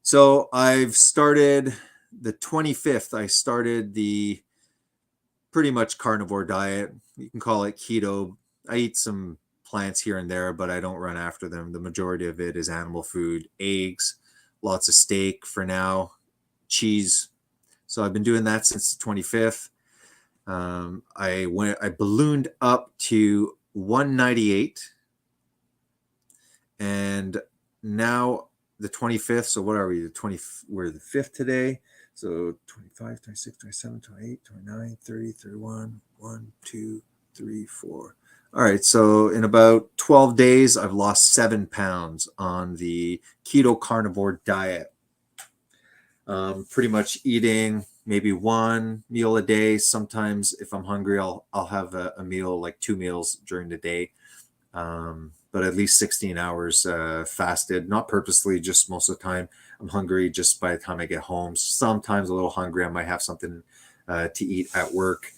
So I've started the 25th. I started the pretty much carnivore diet. You can call it keto. I eat some plants here and there, but I don't run after them. The majority of it is animal food, eggs, lots of steak for now, cheese. So I've been doing that since the 25th. I ballooned up to 198, and now the 25th. So what are we? We're the 5th today. So 25, 26, 27, 28, 29, 30, 31, 1, 2, 3, 4. All right. So in about 12 days, I've lost 7 pounds on the keto carnivore diet. Pretty much eating maybe 1 meal a day. Sometimes if I'm hungry, I'll have a meal, like 2 meals during the day. But at least 16 hours fasted, not purposely, just most of the time I'm hungry just by the time I get home. Sometimes a little hungry. I might have something to eat at work.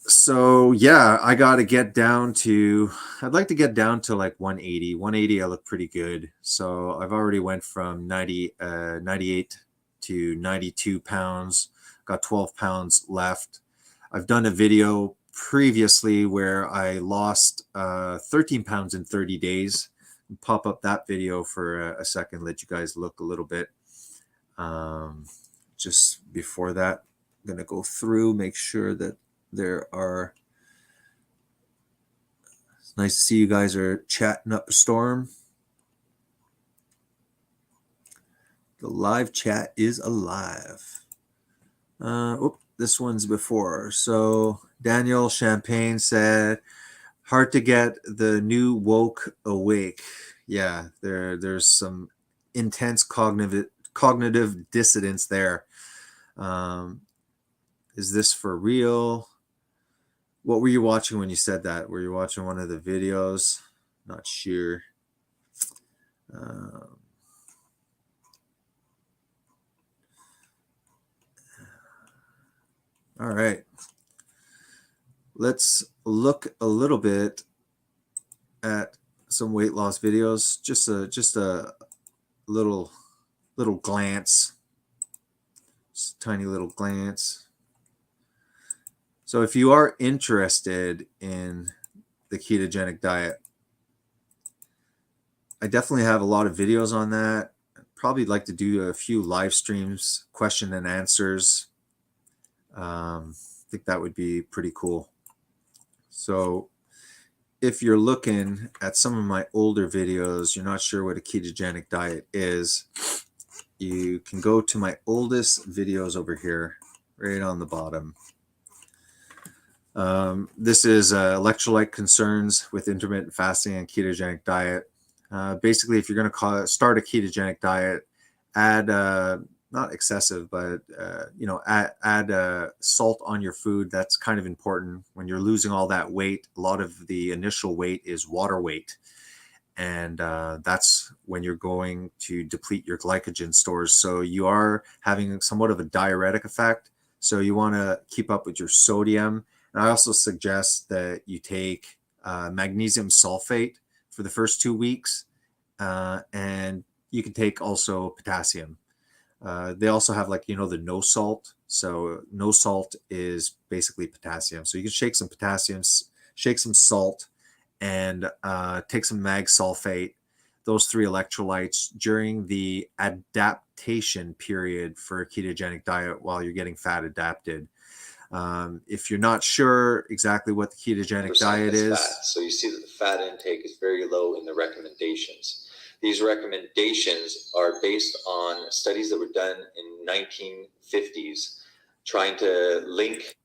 So yeah, I got to get down to, I'd like to get down to like 180. 180, I look pretty good. So I've already went from 98 to 92 pounds, got 12 pounds left. I've done a video previously where I lost 13 pounds in 30 days. Pop up that video for a second, let you guys look a little bit. Just before that, I'm going to go through, make sure that there are, it's nice to see you guys are chatting up a storm. The live chat is alive. This one's before. So Daniel Champagne said, hard to get the new woke awake. Yeah, there's some intense cognitive dissonance there. Is this for real? What were you watching when you said that? Were you watching one of the videos? Not sure. All right. Let's look a little bit at some weight loss videos. Just a little glance. Just a tiny little glance. So if you are interested in the ketogenic diet, I definitely have a lot of videos on that. I'd probably like to do a few live streams, question and answers. I think that would be pretty cool. So if you're looking at some of my older videos, you're not sure what a ketogenic diet is, you can go to my oldest videos over here, right on the bottom. This is electrolyte concerns with intermittent fasting and ketogenic diet. Basically, if you're going to start a ketogenic diet, add not excessive, but add salt on your food. That's kind of important when you're losing all that weight. A lot of the initial weight is water weight, and that's when you're going to deplete your glycogen stores. So you are having somewhat of a diuretic effect. So you want to keep up with your sodium. And I also suggest that you take magnesium sulfate for the first 2 weeks, and you can take also potassium. They also have, like, the no salt. So no salt is basically potassium. So you can shake some potassium, shake some salt, and take some mag sulfate, those 3 electrolytes during the adaptation period for a ketogenic diet while you're getting fat adapted. If you're not sure exactly what the ketogenic diet is, fat. So you see that the fat intake is very low in the recommendations. These recommendations are based on studies that were done in 1950s, trying to link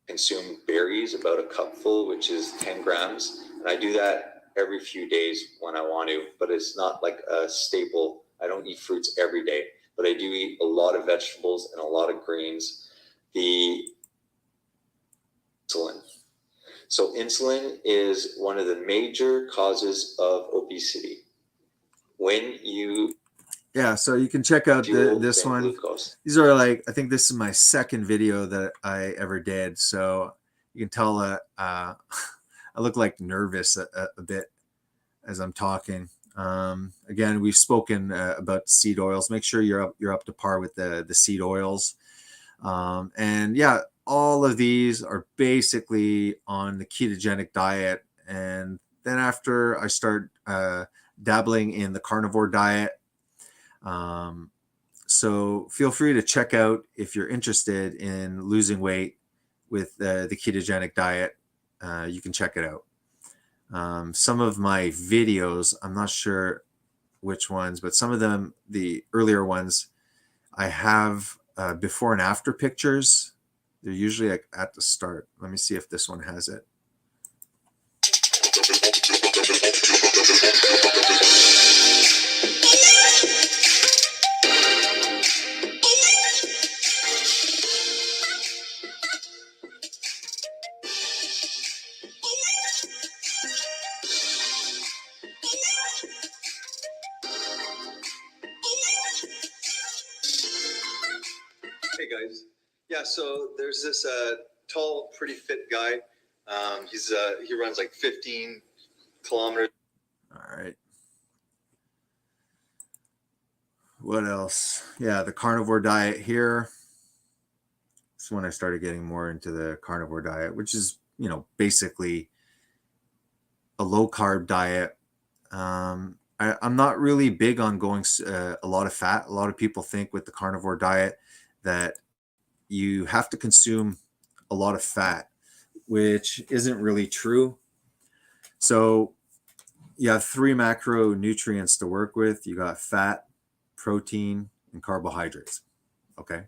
consume berries, about a cupful, which is 10 grams. And I do that every few days when I want to, but it's not like a staple. I don't eat fruits every day, but I do eat a lot of vegetables and a lot of greens. The insulin. So insulin is one of the major causes of obesity. When you so you can check out this one. Glucose. These are like, I think this is my second video that I ever did. So you can tell that I look like nervous a bit as I'm talking. Again, we've spoken about seed oils. Make sure you're up to par with the seed oils. And yeah, all of these are basically on the ketogenic diet. And then after I start dabbling in the carnivore diet. So feel free to check out if you're interested in losing weight with the ketogenic diet. You can check it out. Some of my videos, I'm not sure which ones, but some of them, the earlier ones, I have before and after pictures. They're usually like at the start. Let me see if this one has it. Hey guys, yeah. So there's this tall, pretty fit guy. He runs like 15 kilometers. All right. What else? Yeah, the carnivore diet here. This is when I started getting more into the carnivore diet, which is, basically a low carb diet. I'm not really big on going a lot of fat. A lot of people think with the carnivore diet that you have to consume a lot of fat, which isn't really true. So you have 3 macronutrients to work with. You got fat, protein, and carbohydrates. Okay.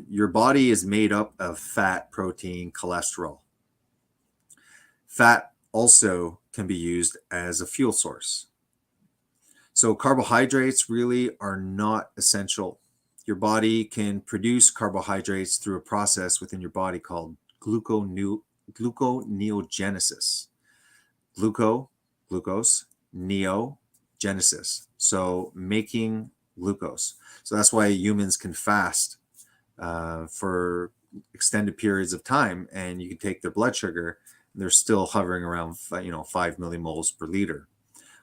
Your body is made up of fat, protein, cholesterol. Fat also can be used as a fuel source. So carbohydrates really are not essential. Your body can produce carbohydrates through a process within your body called gluconeogenesis. Glucose, neogenesis. So making glucose. So that's why humans can fast for extended periods of time, and you can take their blood sugar, and they're still hovering around 5 millimoles per liter.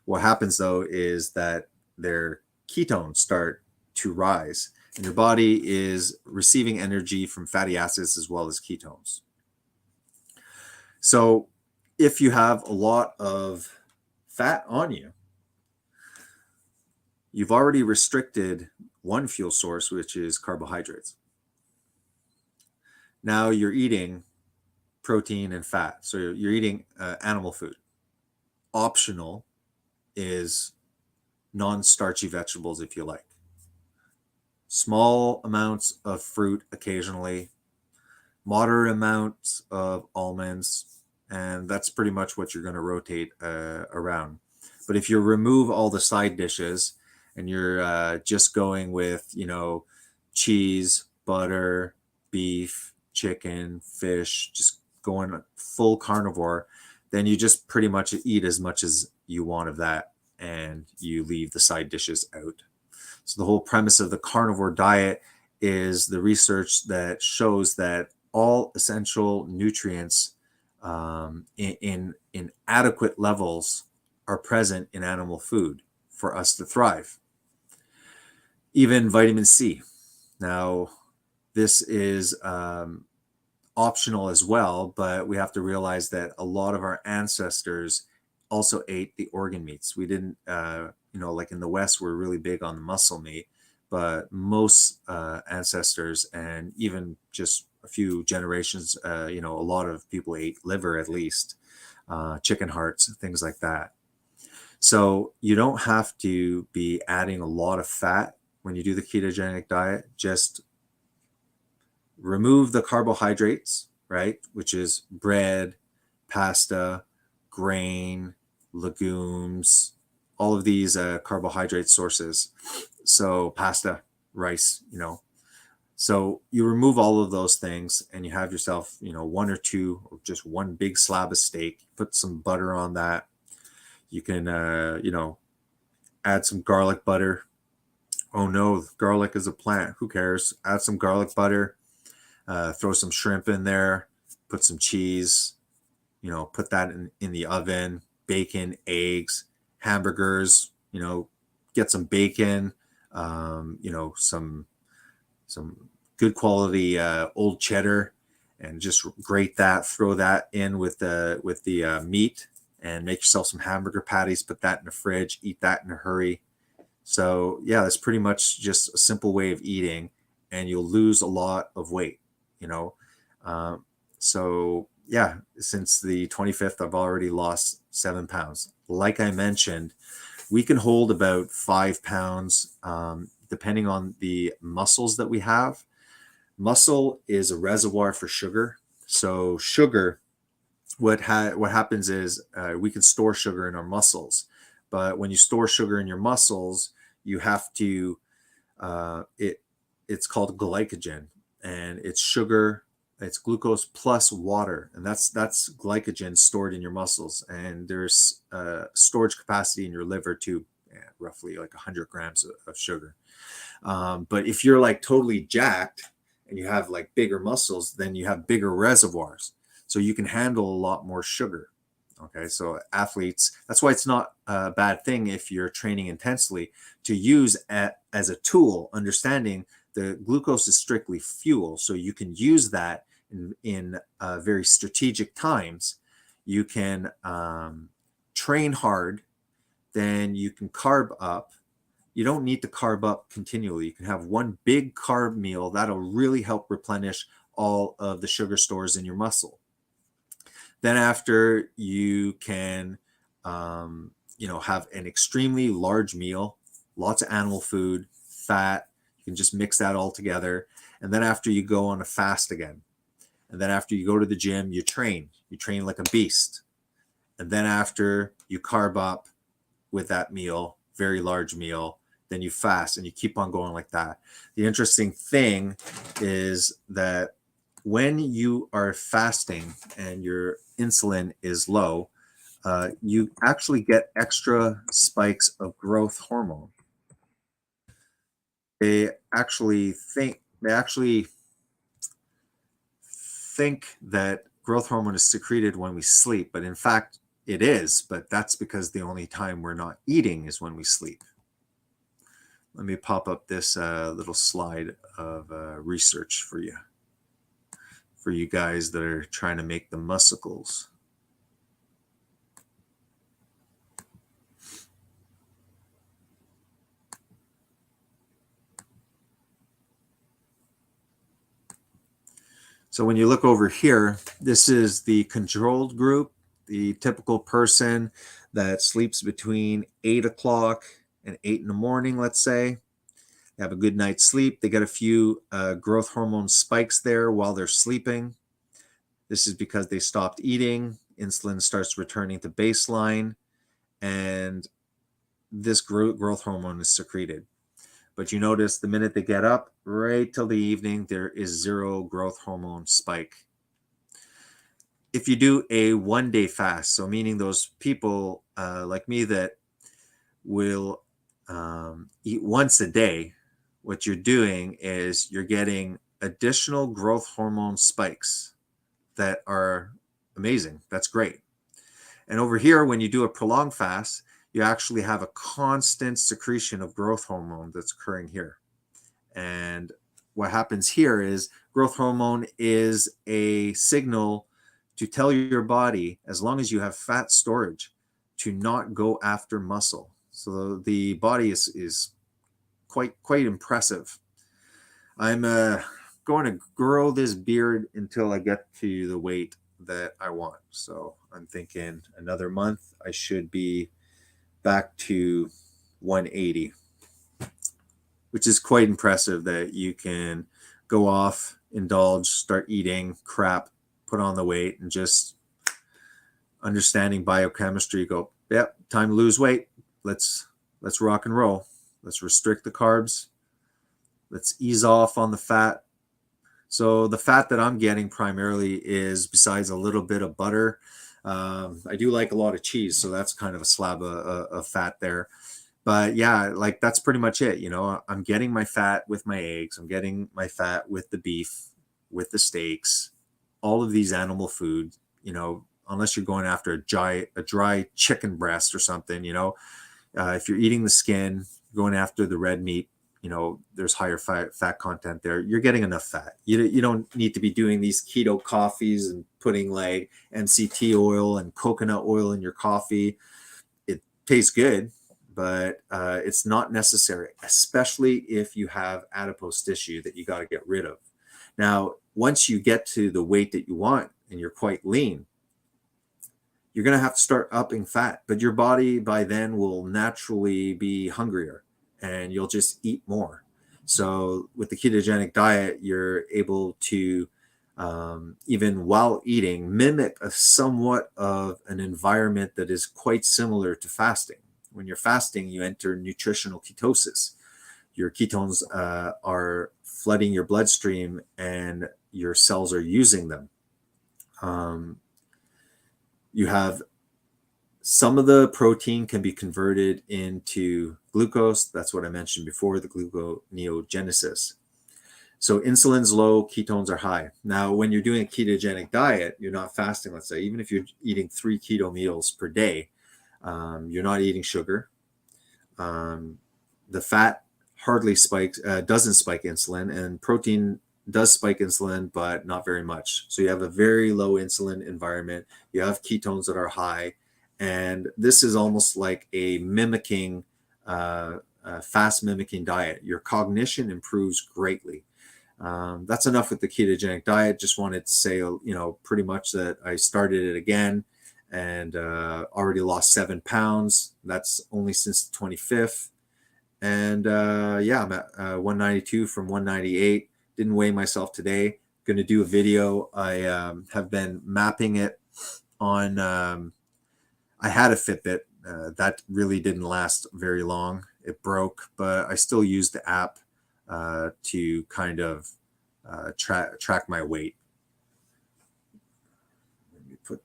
What happens though is that their ketones start to rise, and your body is receiving energy from fatty acids as well as ketones. So if you have a lot of fat on you, you've already restricted one fuel source, which is carbohydrates. Now you're eating protein and fat. So you're eating animal food. Optional is non-starchy vegetables if you like. Small amounts of fruit occasionally, moderate amounts of almonds, and that's pretty much what you're going to rotate around. But if you remove all the side dishes and you're just going with, cheese, butter, beef, chicken, fish, just going full carnivore, then you just pretty much eat as much as you want of that, and you leave the side dishes out. So the whole premise of the carnivore diet is the research that shows that all essential nutrients in adequate levels are present in animal food for us to thrive. Even vitamin C. Now, this is optional as well, but we have to realize that a lot of our ancestors also ate the organ meats. We didn't, like in the West, we're really big on the muscle meat, but most ancestors and even just a few generations, a lot of people ate liver at least, chicken hearts, things like that. So you don't have to be adding a lot of fat when you do the ketogenic diet. Just remove the carbohydrates, right? Which is bread, pasta, grain, legumes, all of these carbohydrate sources. So pasta, rice, So you remove all of those things and you have yourself, one or two, or just one big slab of steak. Put some butter on that. You can, add some garlic butter. Oh no, garlic is a plant. Who cares? Add some garlic butter. Throw some shrimp in there. Put some cheese. Put that in the oven. Bacon, eggs, hamburgers. Get some bacon. Some good quality old cheddar, and just grate that. Throw that in with the meat, and make yourself some hamburger patties. Put that in the fridge. Eat that in a hurry. So yeah, that's pretty much just a simple way of eating, and you'll lose a lot of weight. So yeah, since the 25th, I've already lost 7 pounds. Like I mentioned, we can hold about 5 pounds, depending on the muscles that we have. Muscle is a reservoir for sugar. So sugar, what happens is we can store sugar in our muscles, but when you store sugar in your muscles, you have to it's called glycogen, and it's sugar. It's glucose plus water, and that's glycogen stored in your muscles. And there's storage capacity in your liver too, roughly like 100 grams of sugar. But if you're like totally jacked and you have like bigger muscles, then you have bigger reservoirs, so you can handle a lot more sugar. Okay, so athletes, that's why it's not a bad thing if you're training intensely to use as a tool, understanding the glucose is strictly fuel. So you can use that in very strategic times. You can train hard, then you can carb up. You don't need to carb up continually. You can have one big carb meal that'll really help replenish all of the sugar stores in your muscle. Then after, you can, have an extremely large meal, lots of animal food, fat. You can just mix that all together. And then after, you go on a fast again. And then after, you go to the gym, you train like a beast. And then after, you carb up with that meal, very large meal, then you fast, and you keep on going like that. The interesting thing is that when you are fasting and your insulin is low, you actually get extra spikes of growth hormone. They actually think that growth hormone is secreted when we sleep, but in fact it is, but that's because the only time we're not eating is when we sleep. Let me pop up this little slide of research for you guys that are trying to make the muscles. So when you look over here, this is the controlled group, the typical person that sleeps between 8 o'clock and 8 in the morning, let's say. They have a good night's sleep. They get a few growth hormone spikes there while they're sleeping. This is because they stopped eating. Insulin starts returning to baseline, and this growth hormone is secreted. But you notice the minute they get up, right till the evening, there is zero growth hormone spike. If you do a 1-day fast, so meaning those people like me that will eat once a day, what you're doing is you're getting additional growth hormone spikes that are amazing. That's great. And over here, when you do a prolonged fast, you actually have a constant secretion of growth hormone that's occurring here. And what happens here is growth hormone is a signal to tell your body, as long as you have fat storage, to not go after muscle. So the body is quite impressive. I'm going to grow this beard until I get to the weight that I want. So I'm thinking another month I should be back to 180, which is quite impressive that you can go off, indulge, start eating crap, put on the weight, and just understanding biochemistry, go, yep, time to lose weight. Let's rock and roll. Let's restrict the carbs. Let's ease off on the fat. So the fat that I'm getting primarily is, besides a little bit of butter, I do like a lot of cheese, so that's kind of a slab of fat there. But yeah, like that's pretty much it. You know, I'm getting my fat with my eggs. I'm getting my fat with the beef, with the steaks, all of these animal food, you know, unless you're going after a dry chicken breast or something, you know, if you're eating the skin, going after the red meat, you know, there's higher fat content there. You're getting enough fat. You don't need to be doing these keto coffees and putting like MCT oil and coconut oil in your coffee. It tastes good, but it's not necessary, especially if you have adipose tissue that you got to get rid of. Now, once you get to the weight that you want and you're quite lean, you're going to have to start upping fat, but your body by then will naturally be hungrier and you'll just eat more. So with the ketogenic diet, you're able to, even while eating, mimic a somewhat of an environment that is quite similar to fasting. When you're fasting, you enter nutritional ketosis. Your ketones are flooding your bloodstream and your cells are using them. You have some of the protein can be converted into glucose. That's what I mentioned before, the gluconeogenesis. So insulin's low, ketones are high. Now, when you're doing a ketogenic diet, you're not fasting, let's say, even if you're eating 3 keto meals per day, you're not eating sugar. The fat hardly spikes, doesn't spike insulin, and protein does spike insulin, but not very much. So you have a very low insulin environment. You have ketones that are high. And this is almost like a mimicking, fast mimicking diet. Your cognition improves greatly. That's enough with the ketogenic diet. Just wanted to say, you know, pretty much that I started it again and already lost 7 pounds. That's only since the 25th. And yeah, I'm at 192 from 198. Didn't weigh myself today. Going to do a video. I have been mapping it on... I had a Fitbit that really didn't last very long. It broke, but I still used the app to kind of track my weight. Let me put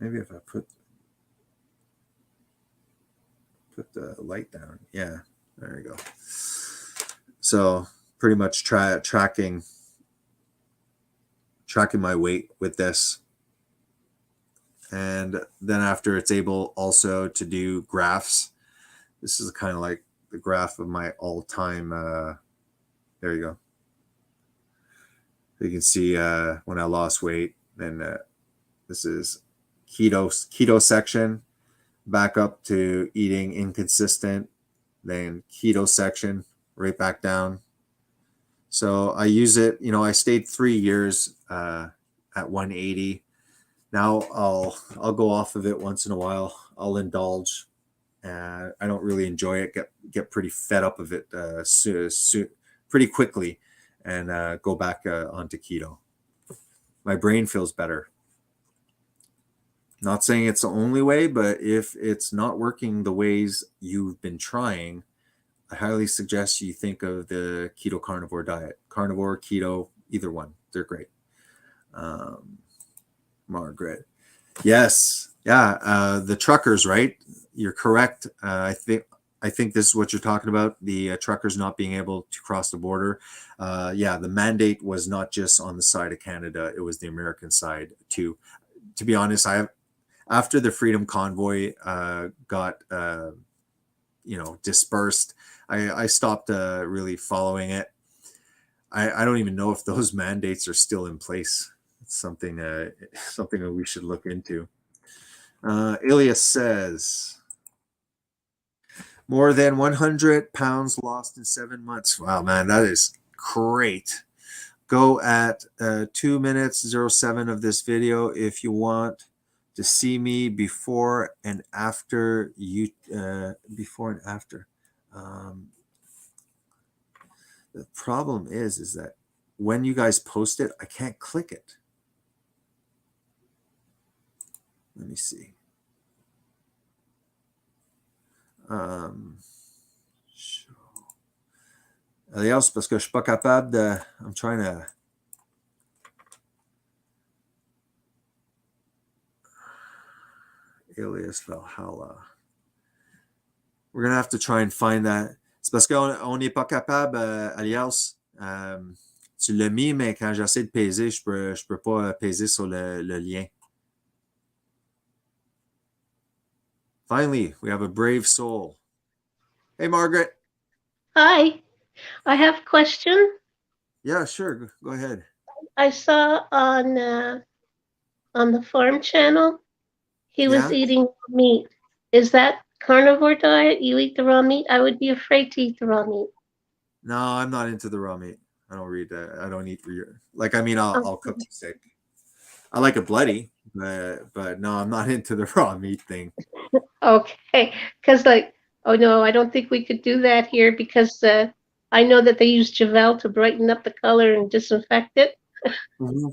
maybe if I put the light down. Yeah, there you go. So pretty much tracking my weight with this. And then after, it's able also to do graphs. This is kind of like the graph of my all-time. There you go. You can see when I lost weight. Then this is keto section, back up to eating inconsistent, then keto section, right back down. So I use it. You know, I stayed 3 years at 180. Now I'll go off of it once in a while. I'll indulge. I don't really enjoy it. Get pretty fed up of it pretty quickly, and go back onto keto. My brain feels better. Not saying it's the only way, but if it's not working the ways you've been trying, I highly suggest you think of the keto carnivore diet. Carnivore, keto, either one. They're great. Margaret. Yes. Yeah. The truckers, right? You're correct. I think this is what you're talking about. The truckers not being able to cross the border. Yeah. The mandate was not just on the side of Canada. It was the American side too. To be honest, after the Freedom Convoy got, dispersed, I stopped really following it. I don't even know if those mandates are still in place. Something that we should look into. Elias says, More than 100 pounds lost in 7 months. Wow, man, that is great. Go at 2 minutes 07 of this video if you want to see me before and after before and after. The problem is that when you guys post it, I can't click it. Let me see. Alias, parce que je suis pas capable de. I'm trying to. Alias Valhalla. We're gonna have to try and find that. C'est parce qu'on n'est pas capable, Alias. Tu l'as mis, mais quand j'essaie de peser, je peux pas peser sur le lien. Finally, we have a brave soul. Hey, Margaret. Hi, I have a question. Yeah, sure. Go ahead. I saw on the farm channel, he was eating meat. Is that carnivore diet? You eat the raw meat? I would be afraid to eat the raw meat. No, I'm not into the raw meat. I don't read that. I don't eat like. I mean, I'll cook the steak. I like it bloody, but no, I'm not into the raw meat thing. Okay, because like, oh no, I don't think we could do that here because I know that they use Javel to brighten up the color and disinfect it. Mm-hmm.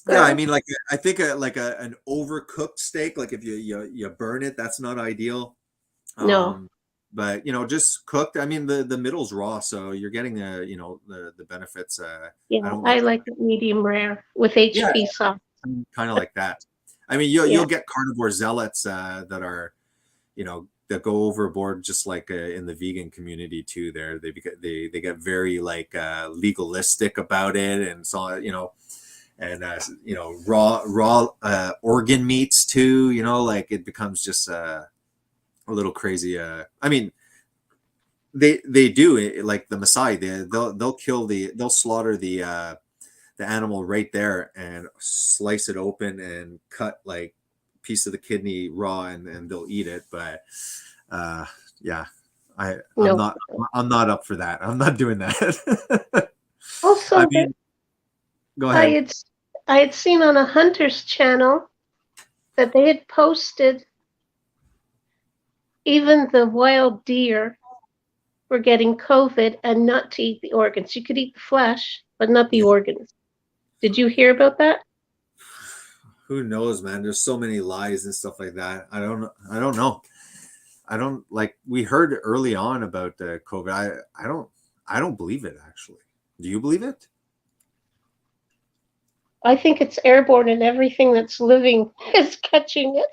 Yeah, I mean, like I think an overcooked steak, like if you burn it, that's not ideal. No. But just cooked. I mean, the middle's raw, so you're getting the benefits. Yeah, I like it medium rare with HP sauce. Kind of like that. I mean, you'll get carnivore zealots that are, that go overboard, just like in the vegan community too. They get very like legalistic about it, and so and raw organ meats too. Like it becomes just a little crazy. I mean, they do like the Maasai. They'll slaughter the animal right there and slice it open and cut like piece of the kidney raw, and they'll eat it. But yeah, I'm not up for that. I'm not doing that. Also, I mean, go ahead. I had seen on a hunter's channel that they had posted even the wild deer were getting COVID and not to eat the organs. You could eat the flesh, but not the organs. Did you hear about that? Who knows, man? There's so many lies and stuff like that. I don't know. I don't like. We heard early on about COVID. I don't believe it. Actually, do you believe it? I think it's airborne, and everything that's living is catching it.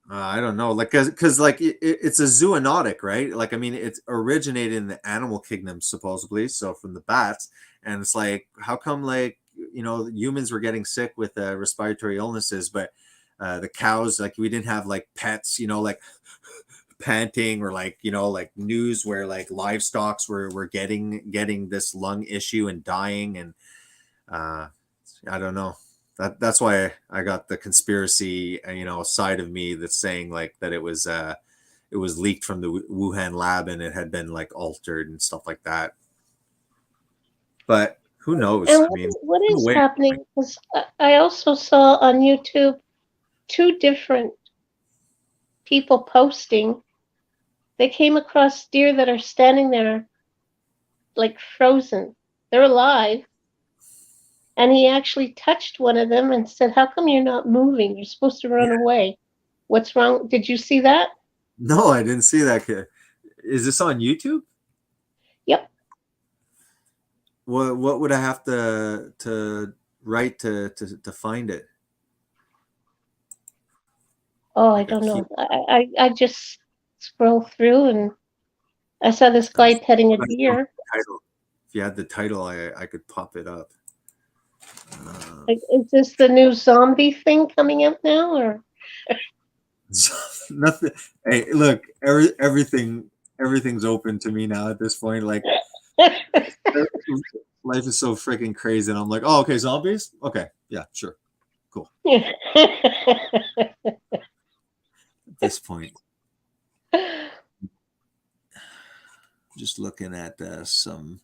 I don't know, like, because like it's a zoonotic, right? Like, I mean, it's originated in the animal kingdom supposedly, so from the bats, and it's like, how come like humans were getting sick with respiratory illnesses, but the cows, like, we didn't have like pets, like panting, or like like news where like livestocks were getting this lung issue and dying, and I don't know. That's why I got the conspiracy, side of me that's saying like that it was leaked from the Wuhan lab and it had been like altered and stuff like that. But who knows? And I mean, what is happening? Because I also saw on YouTube 2 different people posting. They came across deer that are standing there like frozen. They're alive. And he actually touched one of them and said, "How come you're not moving? You're supposed to run away. What's wrong?" Did you see that? No, I didn't see that. Is this on YouTube? Yep. What would I have to write to find it? Oh, I don't know. I just scroll through and I saw this guy petting a deer. If you had the title, I could pop it up. Like, is this the new zombie thing coming out now, or? Nothing. Hey, look, everything's open to me now at this point. Like, life is so freaking crazy, and I'm like, oh, okay, zombies. Okay, yeah, sure, cool. At this point, Just looking at some.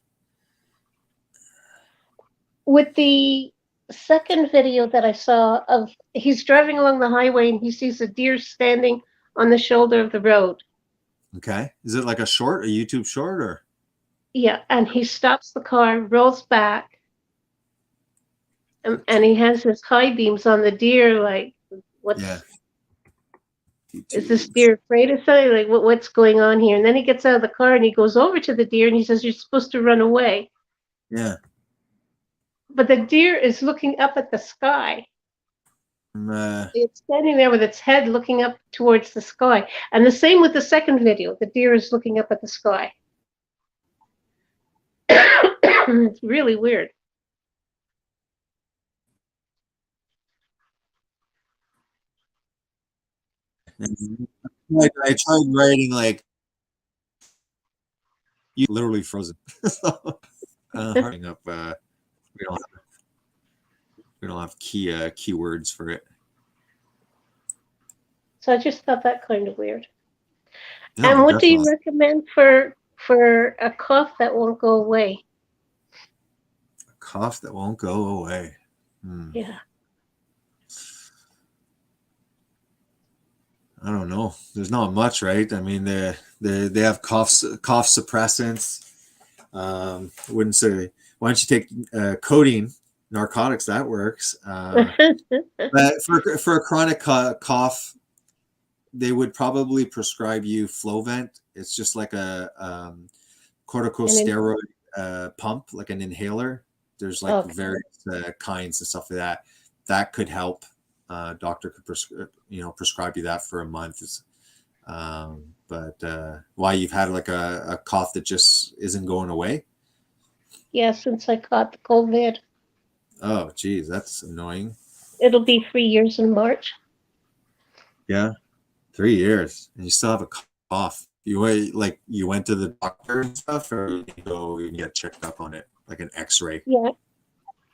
With the second video that I saw of, he's driving along the highway and he sees a deer standing on the shoulder of the road. Okay. Is it like a YouTube short, or? Yeah, and he stops the car, rolls back, and he has his high beams on the deer, like, is this deer afraid of something? Like, what's going on here? And then he gets out of the car and he goes over to the deer and he says, "You're supposed to run away." Yeah. But the deer is looking up at the sky. It's standing there with its head looking up towards the sky. And the same with the second video. The deer is looking up at the sky. It's really weird. I tried writing like you literally frozen. Harding up. We don't have keywords for it. So I just thought that kind of weird. No, and what definitely. do you recommend for a cough that won't go away? A cough that won't go away. Yeah. I don't know. There's not much, right? I mean, they have cough suppressants. I wouldn't say. Why don't you take codeine, narcotics? That works. But for a chronic cough, they would probably prescribe you Flovent. It's just like a corticosteroid pump, like an inhaler. There's like various kinds and stuff like that. That could help. Doctor could prescribe you that for a month. But why, you've had like a cough that just isn't going away? Yeah, since I caught the COVID. Oh, geez, that's annoying. It'll be 3 years in March. Yeah, 3 years, and you still have a cough. You went to the doctor and stuff, or you go and get checked up on it, like an X-ray? Yeah,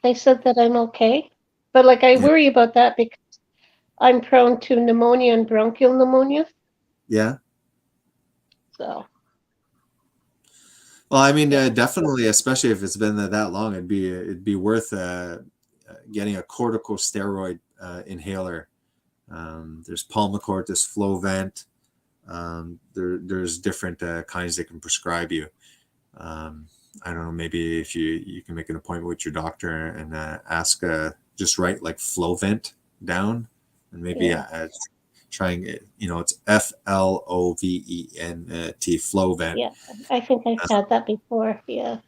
they said that I'm okay, but like I worry about that because I'm prone to pneumonia and bronchial pneumonia. Yeah. So. Well, I mean, definitely, especially if it's been that long, it'd be worth getting a corticosteroid inhaler. There's Pulmicort, there's Flovent. There's different kinds they can prescribe you. I don't know, maybe if you can make an appointment with your doctor and ask, just write like Flovent down, and maybe trying it. It's Flovent, Flovent. Yeah, I think I've had that before. Yeah.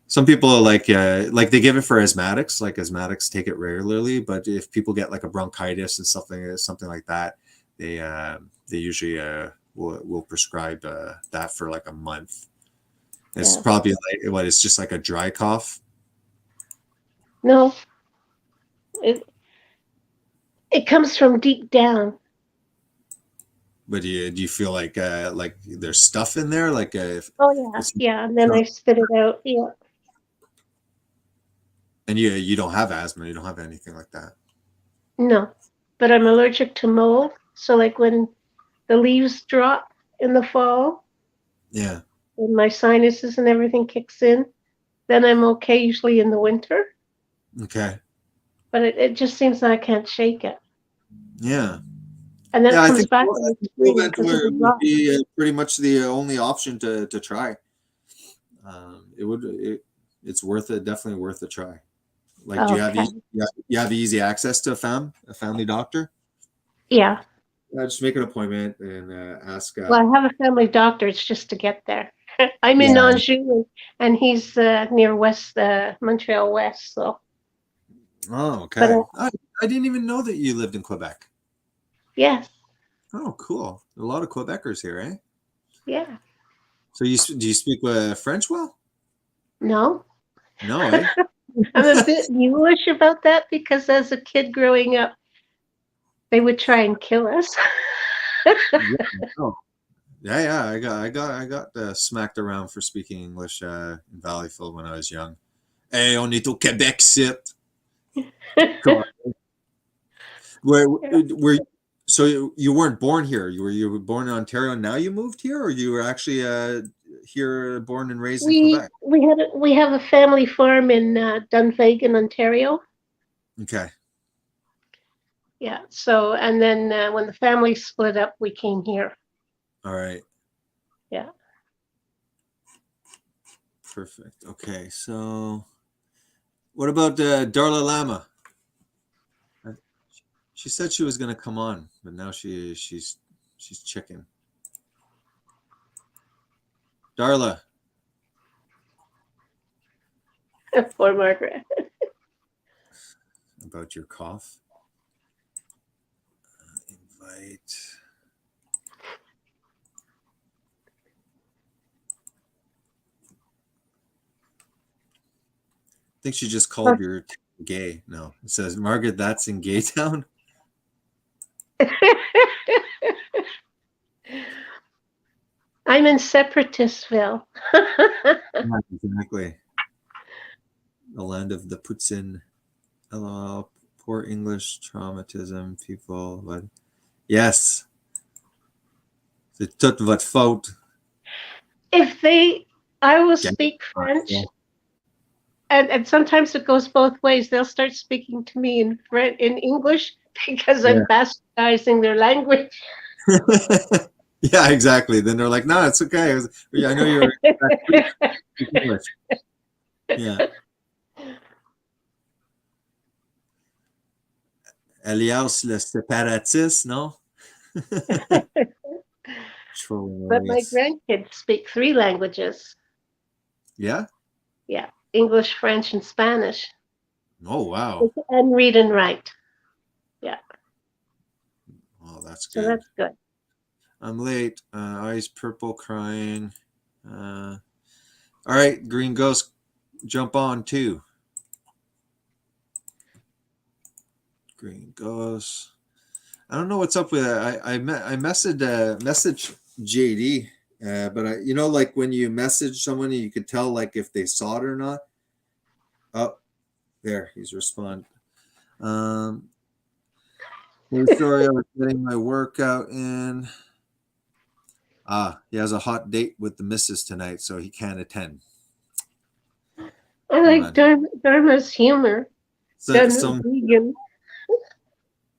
Some people like they give it for asthmatics. Like asthmatics take it regularly, but if people get like a bronchitis and something like that, they usually will prescribe that for like a month. It's probably like it's just like a dry cough. No, it comes from deep down. But do you feel like there's stuff in there, like yeah, and then I spit it out. Yeah. And you don't have asthma, you don't have anything like that? No, but I'm allergic to mold. So like when the leaves drop in the fall, yeah, when my sinuses and everything kicks in, then I'm okay usually in the winter. Okay. But it just seems that I can't shake it. Yeah. And then it comes back. Would be pretty much the only option to try. It's worth it. Definitely worth a try. Like, do you have easy access to a family doctor? Yeah. Just make an appointment and ask. Well, I have a family doctor. It's just to get there. I'm in Anjou, and he's near Montreal West. So. Oh, okay. But, I didn't even know that you lived in Quebec. Yes. Oh, cool. A lot of Quebecers here, eh? Yeah. So do you speak French well? No. No, eh? I'm a bit mulish about that because as a kid growing up, they would try and kill us. Yeah. I got smacked around for speaking English in Valleyfield when I was young. Hey, on est au Québec, sit. So you weren't born here. You were born in Ontario and now you moved here, or you were actually here, born and raised in Quebec? We have a family farm in Dunvegan, Ontario. Okay. Yeah. So and then when the family split up, we came here. All right. Yeah. Perfect. Okay. So what about Darla Lama? She said she was going to come on, but now she's chicken. Darla. Poor Margaret. About your cough. Invite. I think she just called your gay. No, it says, Margaret, that's in Gay Town. I'm in Separatistville. Yeah, exactly. The land of the Poutine. Hello, poor English traumatism, people. But yes, c'est toute votre faute. I will speak French, and sometimes it goes both ways. They'll start speaking to me in English because I'm bastardizing their language. Yeah, exactly. Then they're like, no, it's okay. I know you're English. Yeah. Elias le séparatiste, no? But my grandkids speak 3 languages. Yeah? Yeah. English, French, and Spanish. Oh, wow. And read and write. Yeah. Oh, that's good. So that's good. I'm late. Eyes purple, crying. All right, Green Ghost, jump on too. Green Ghost. I don't know what's up with that. I messaged JD, but you know, like when you message someone, you could tell like if they saw it or not. Oh, there, he's responded. Hey, sorry, I was getting my workout in. He has a hot date with the missus tonight, so he can't attend. I like Dharma's humor. Dharma's vegan.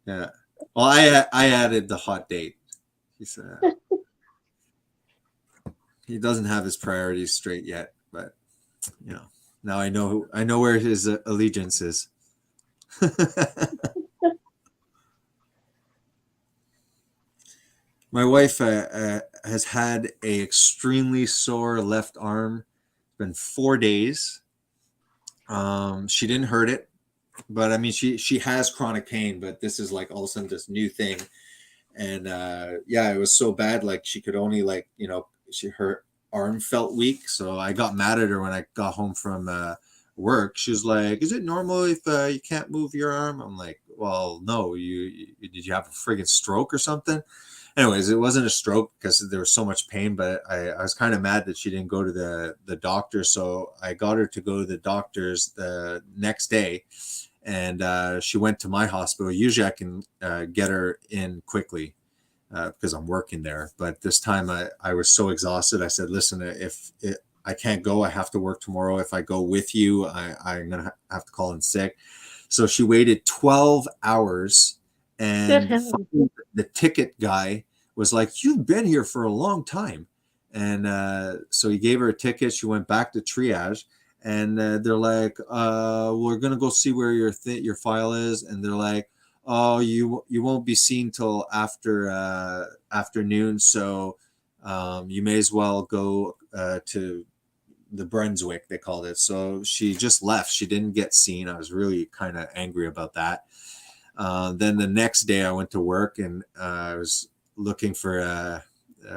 Yeah. Well, I added the hot date. He said he doesn't have his priorities straight yet, but you know, now I know where his allegiance is. My wife has had a extremely sore left arm. It's been 4 days. She didn't hurt it, but I mean, she has chronic pain, but this is like all of a sudden this new thing. And yeah, it was so bad. Like she could only her arm felt weak. So I got mad at her when I got home from work. She was like, "Is it normal if you can't move your arm?" I'm like, "Well, no. Did you have a friggin' stroke or something?" Anyways, it wasn't a stroke because there was so much pain, but I was kind of mad that she didn't go to the doctor. So I got her to go to the doctor's the next day, and she went to my hospital. Usually I can get her in quickly because I'm working there. But this time I was so exhausted. I said, listen, if I can't go, I have to work tomorrow. If I go with you, I'm going to have to call in sick. So she waited 12 hours. And the ticket guy was like, "You've been here for a long time." And so he gave her a ticket. She went back to triage. And they're like, "We're going to go see where your file is." And they're like, "Oh, you won't be seen till after afternoon. So you may as well go to the Brunswick," they called it. So she just left. She didn't get seen. I was really kind of angry about that. Then the next day I went to work and I was looking for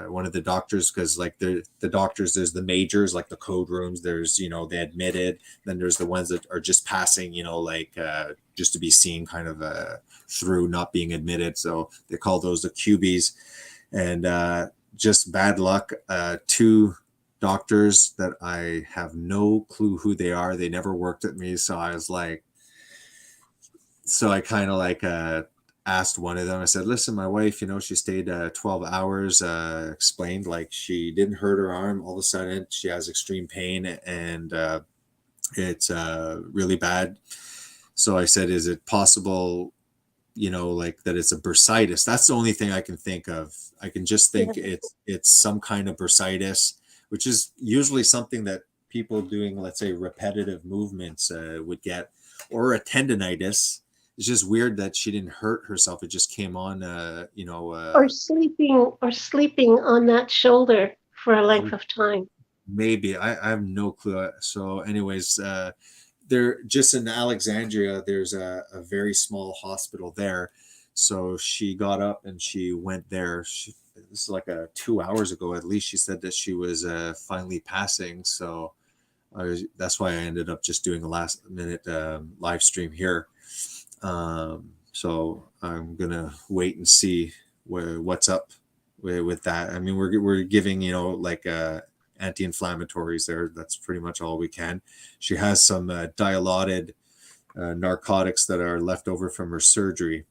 one of the doctors because like the doctors, there's the majors, like the code rooms, there's, they admitted, then there's the ones that are just passing, just to be seen kind of through not being admitted. So they call those the QBs. And just bad luck. 2 doctors that I have no clue who they are. They never worked at me. So I was like, so I kind of like asked one of them, I said, listen, my wife, she stayed 12 hours, explained like she didn't hurt her arm. All of a sudden she has extreme pain and it's really bad. So I said, is it possible, like that it's a bursitis? That's the only thing I can think of. I can just think it's some kind of bursitis, which is usually something that people doing, let's say, repetitive movements would get, or a tendonitis. It's just weird that she didn't hurt herself. It just came on, or sleeping on that shoulder for a length of time. Maybe I have no clue. So, anyways, there just in Alexandria, there's a very small hospital there. So she got up and she went there. This is like 2 hours ago, at least. She said that she was finally passing. So that's why I ended up just doing a last minute live stream here. So I'm gonna wait and see what's up with that. I mean, we're giving like anti-inflammatories there. That's pretty much all we can. She has some dilaudid narcotics that are left over from her surgery,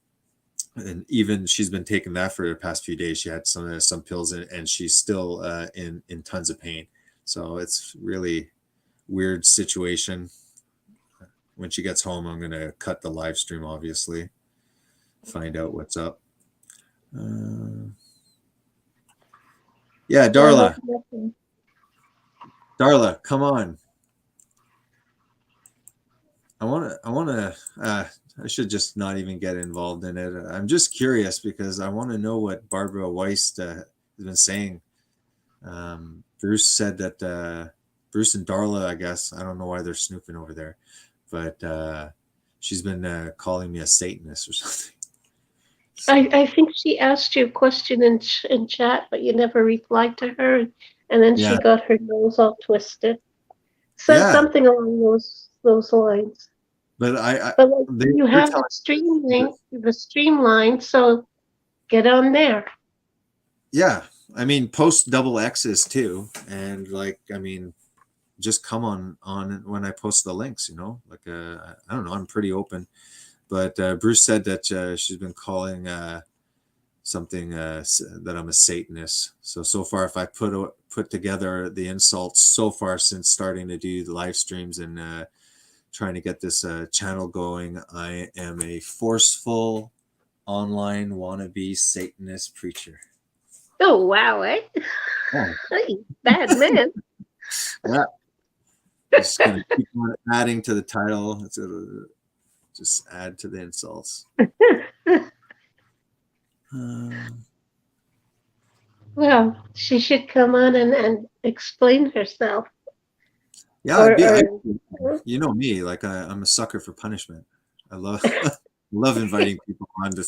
and even she's been taking that for the past few days. She had some pills and she's still in tons of pain. So it's really weird situation. When she gets home, I'm gonna cut the live stream, obviously, find out what's up. Yeah, Darla. Darla, come on. I should just not even get involved in it. I'm just curious because I want to know what Barbara Weist has been saying. Bruce said that Bruce and Darla, I guess, I don't know why they're snooping over there, but she's been calling me a Satanist or something. I think she asked you a question in chat, but you never replied to her, and then she got her nose all twisted. Said something along those lines. But you have the streamline, so get on there. Yeah, I mean, post double X's too, and like, I mean, just come on when I post the links. Like I don't know, I'm pretty open. But Bruce said that she's been calling something that I'm a Satanist. So far, if I put together the insults so far since starting to do the live streams and trying to get this channel going, I am a forceful online wannabe Satanist preacher. Oh wow, eh? Oh. Bad man. Yeah. Just gonna keep on adding to the title. Just add to the insults. Well, she should come on and explain herself. Yeah, you know me, like I'm a sucker for punishment. I love love inviting people on to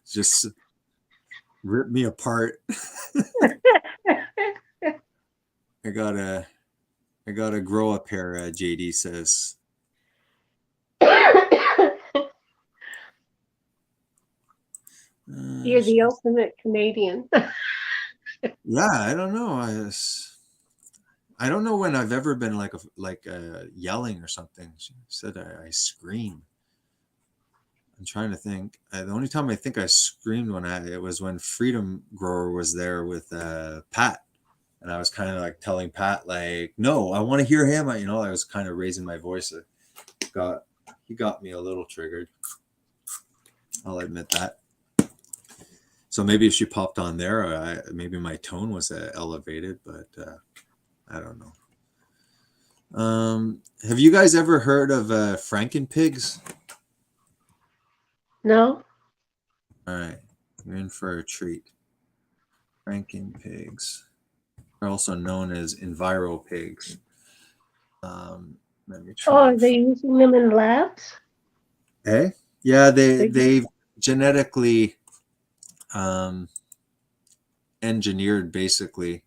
just rip me apart. I gotta grow up here, JD says. You're the ultimate Canadian. Yeah, I don't know. I don't know when I've ever been like yelling or something. She said I scream. I'm trying to think. The only time I think I screamed it was when Freedom Grower was there with Pat, and I was kind of like telling Pat like, "No, I want to hear him." I was kind of raising my voice. He got me a little triggered. I'll admit that. So maybe if she popped on there, maybe my tone was elevated, but I don't know. Have you guys ever heard of Frankenpigs? No. All right, you're in for a treat. Frankenpigs are also known as EnviroPigs. Let me try. Oh, are they using them in labs? Hey, yeah, they've genetically engineered basically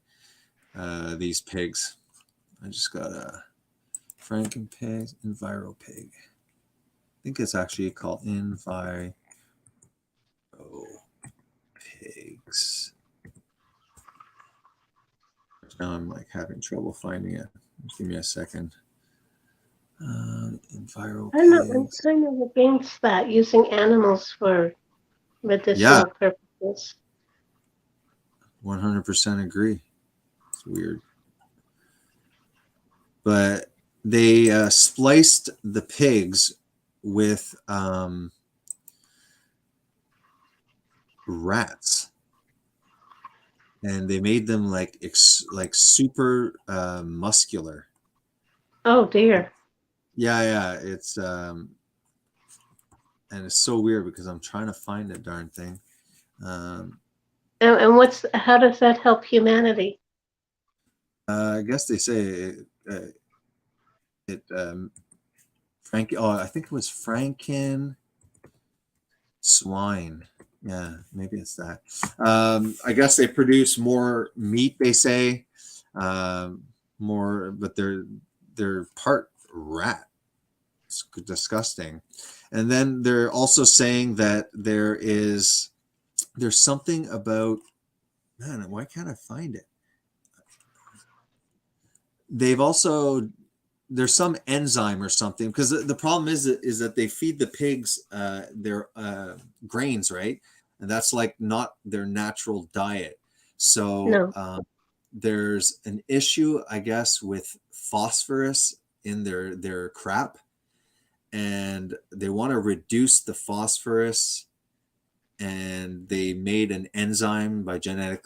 these pigs. I just got a Frankenpig, EnviroPig. I think it's actually called EnviroPigs. Now I'm like having trouble finding it. Just give me a second. EnviroPigs. I'm kind of against that, using animals for medicinal purposes. 100% agree. It's weird. But they spliced the pigs with rats, and they made them like super muscular. Oh dear. Yeah, it's and it's so weird because I'm trying to find the darn thing. And how does that help humanity? I guess they say Frank. Oh, I think it was Franken swine. Yeah, maybe it's that. I guess they produce more meat. They say more, but they're part rat. It's disgusting. And then they're also saying that there's something about, man, why can't I find it? They've also, there's some enzyme or something, because the problem is that they feed the pigs their grains, right? And that's like not their natural diet. So there's an issue, I guess, with phosphorus in their crap, and they want to reduce the phosphorus, and they made an enzyme by genetic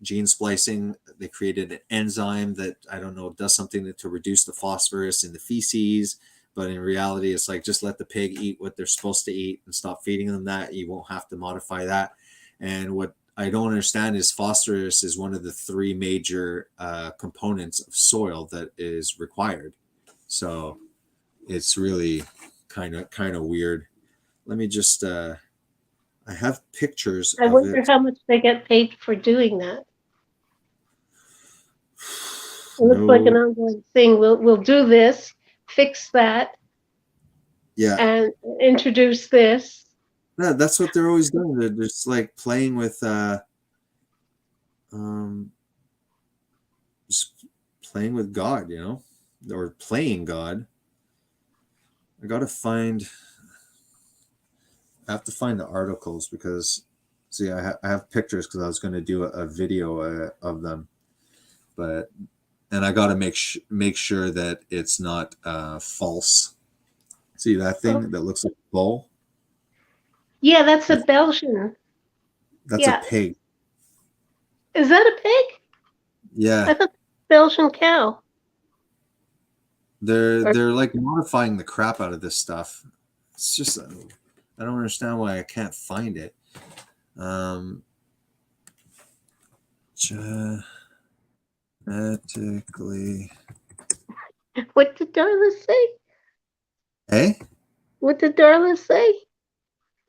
gene splicing. They created an enzyme that, I don't know, does something to reduce the phosphorus in the feces, but in reality it's like, just let the pig eat what they're supposed to eat and stop feeding them that. You won't have to modify that. And what I don't understand is phosphorus is one of the 3 major components of soil that is required. So it's really kind of weird. Let me just I have pictures I of wonder it. how much they get paid for doing that. It looks like an ongoing thing. We'll do this, fix that, and introduce this. Yeah, that's what they're always doing. They're just like playing with just playing with God, you know, or playing God. I have to find the articles, because see, I have pictures, because I was going to do a video of them, and I got to make sure that it's not false. See that thing that looks like a bull? Yeah, that's a Belgian. That's a pig. Is that a pig? Yeah. I thought Belgian cow. They're like modifying the crap out of this stuff. It's just, I don't understand why I can't find it. Genetically. What did Darla say? Hey? What did Darla say?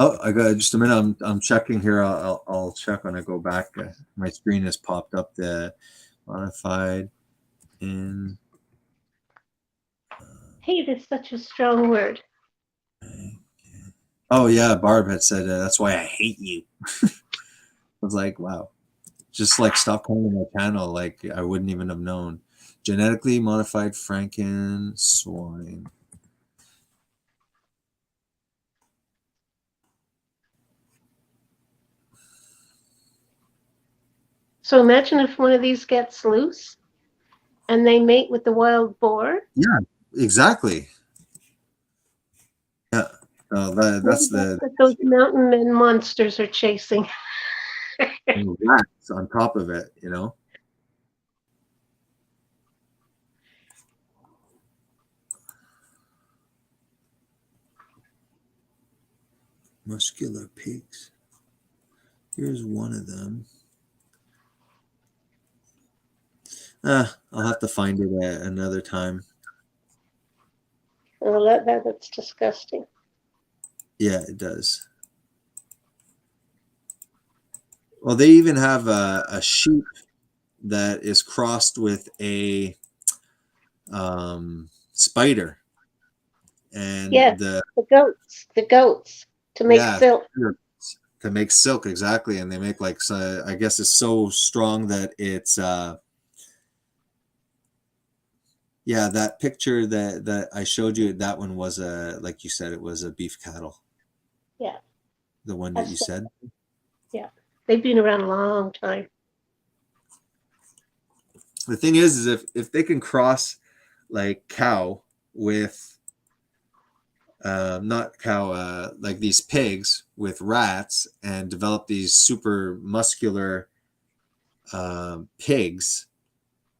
Oh, I got just a minute. I'm checking here. I'll check when I go back. My screen has popped up. The modified in. Hate is such a strong word. Oh yeah, Barb had said that's why I hate you. I was like, wow, just like stop calling my channel. Like I wouldn't even have known. Genetically modified Franken swine. So imagine if one of these gets loose and they mate with the wild boar. Yeah, exactly. Yeah, that's what those mountain men monsters are chasing. Rats on top of it, you know. Muscular pigs. Here's one of them. I'll have to find it another time. Oh, that's disgusting. Yeah, it does. Well, they even have a sheep that is crossed with a spider. And the goats to make silk. To make silk, exactly. And they make like, I guess it's so strong that it's yeah, that picture that I showed you, that one was like you said, it was a beef cattle. Yeah. The one that you said? Yeah. They've been around a long time. The thing is if they can cross like cow with not cow, like these pigs with rats and develop these super muscular pigs,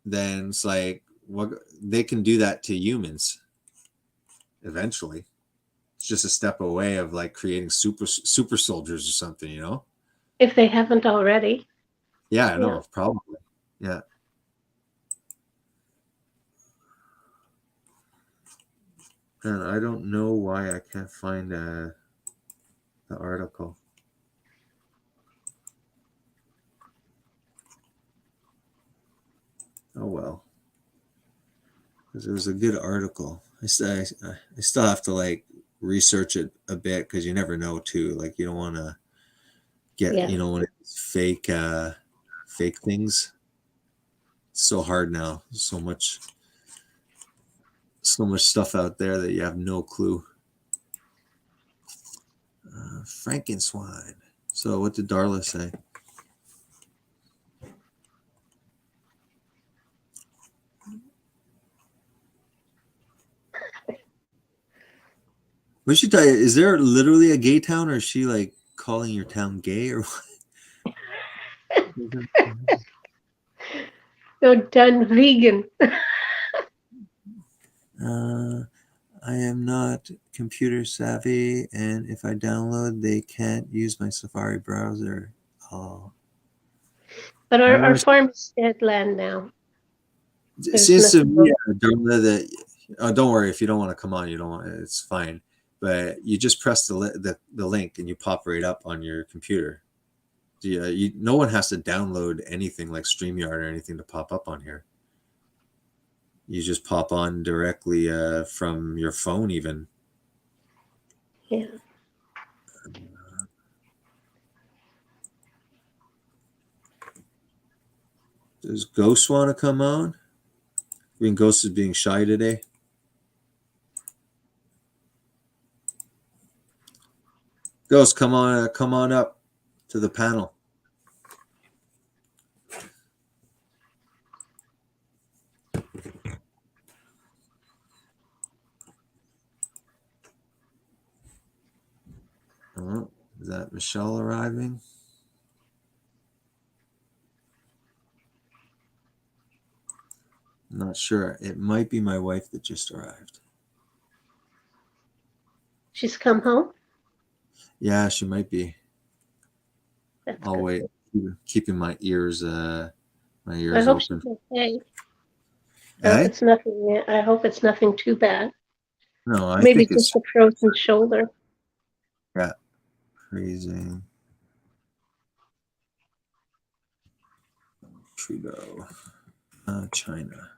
then it's like what they can do that to humans eventually. It's just a step away of like creating super soldiers or something, you know? If they haven't already. Yeah, I know, probably. Yeah. And I don't know why I can't find the article. Oh well, because it was a good article. I still have to like research it a bit because you never know too. Like you don't want to get when it's fake things. It's so hard now. There's so much stuff out there that you have no clue. Frankenswine. So what did Darla say? What she tell you? Is there literally a gay town, or is she like calling your town gay, or what? They're done vegan. I am not computer savvy, and if I download, they can't use my Safari browser. Oh. But our farm is dead land now. It seems to me, Darla, that don't worry if you don't want to come on. You don't want it's fine. But you just press the link and you pop right up on your computer. No one has to download anything like StreamYard or anything to pop up on here. You just pop on directly from your phone even. Yeah. Does Ghost want to come on? I mean, Ghost is being shy today. Ghost, come on up to the panel. Oh, is that Michelle arriving? I'm not sure. It might be my wife that just arrived. She's come home? Yeah, she might be. I'll good. wait. Keeping my ears I hope open. she's okay. Eh? I hope it's nothing too bad. No, Maybe think just it's a frozen shoulder. yeah, freezing. Trudeau, China.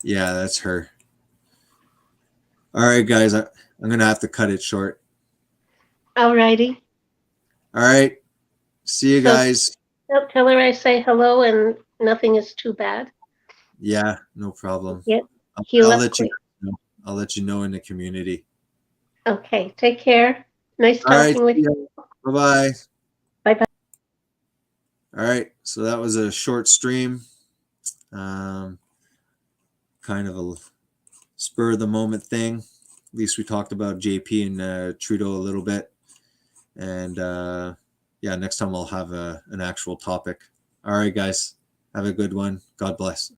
Yeah, that's her. All right, guys, I'm gonna have to cut it short. Alrighty. All right, see you guys. Tell her I say hello and nothing is too bad. Yeah, no problem. Yep. I'll let you know. I'll let you know in the community. Okay, take care. Nice talking with you. Bye-bye. Bye-bye. All right, so that was a short stream. Kind of a spur of the moment thing. At least we talked about JP and Trudeau a little bit. And yeah, next time I'll have an actual topic. All right, guys, have a good one. God bless.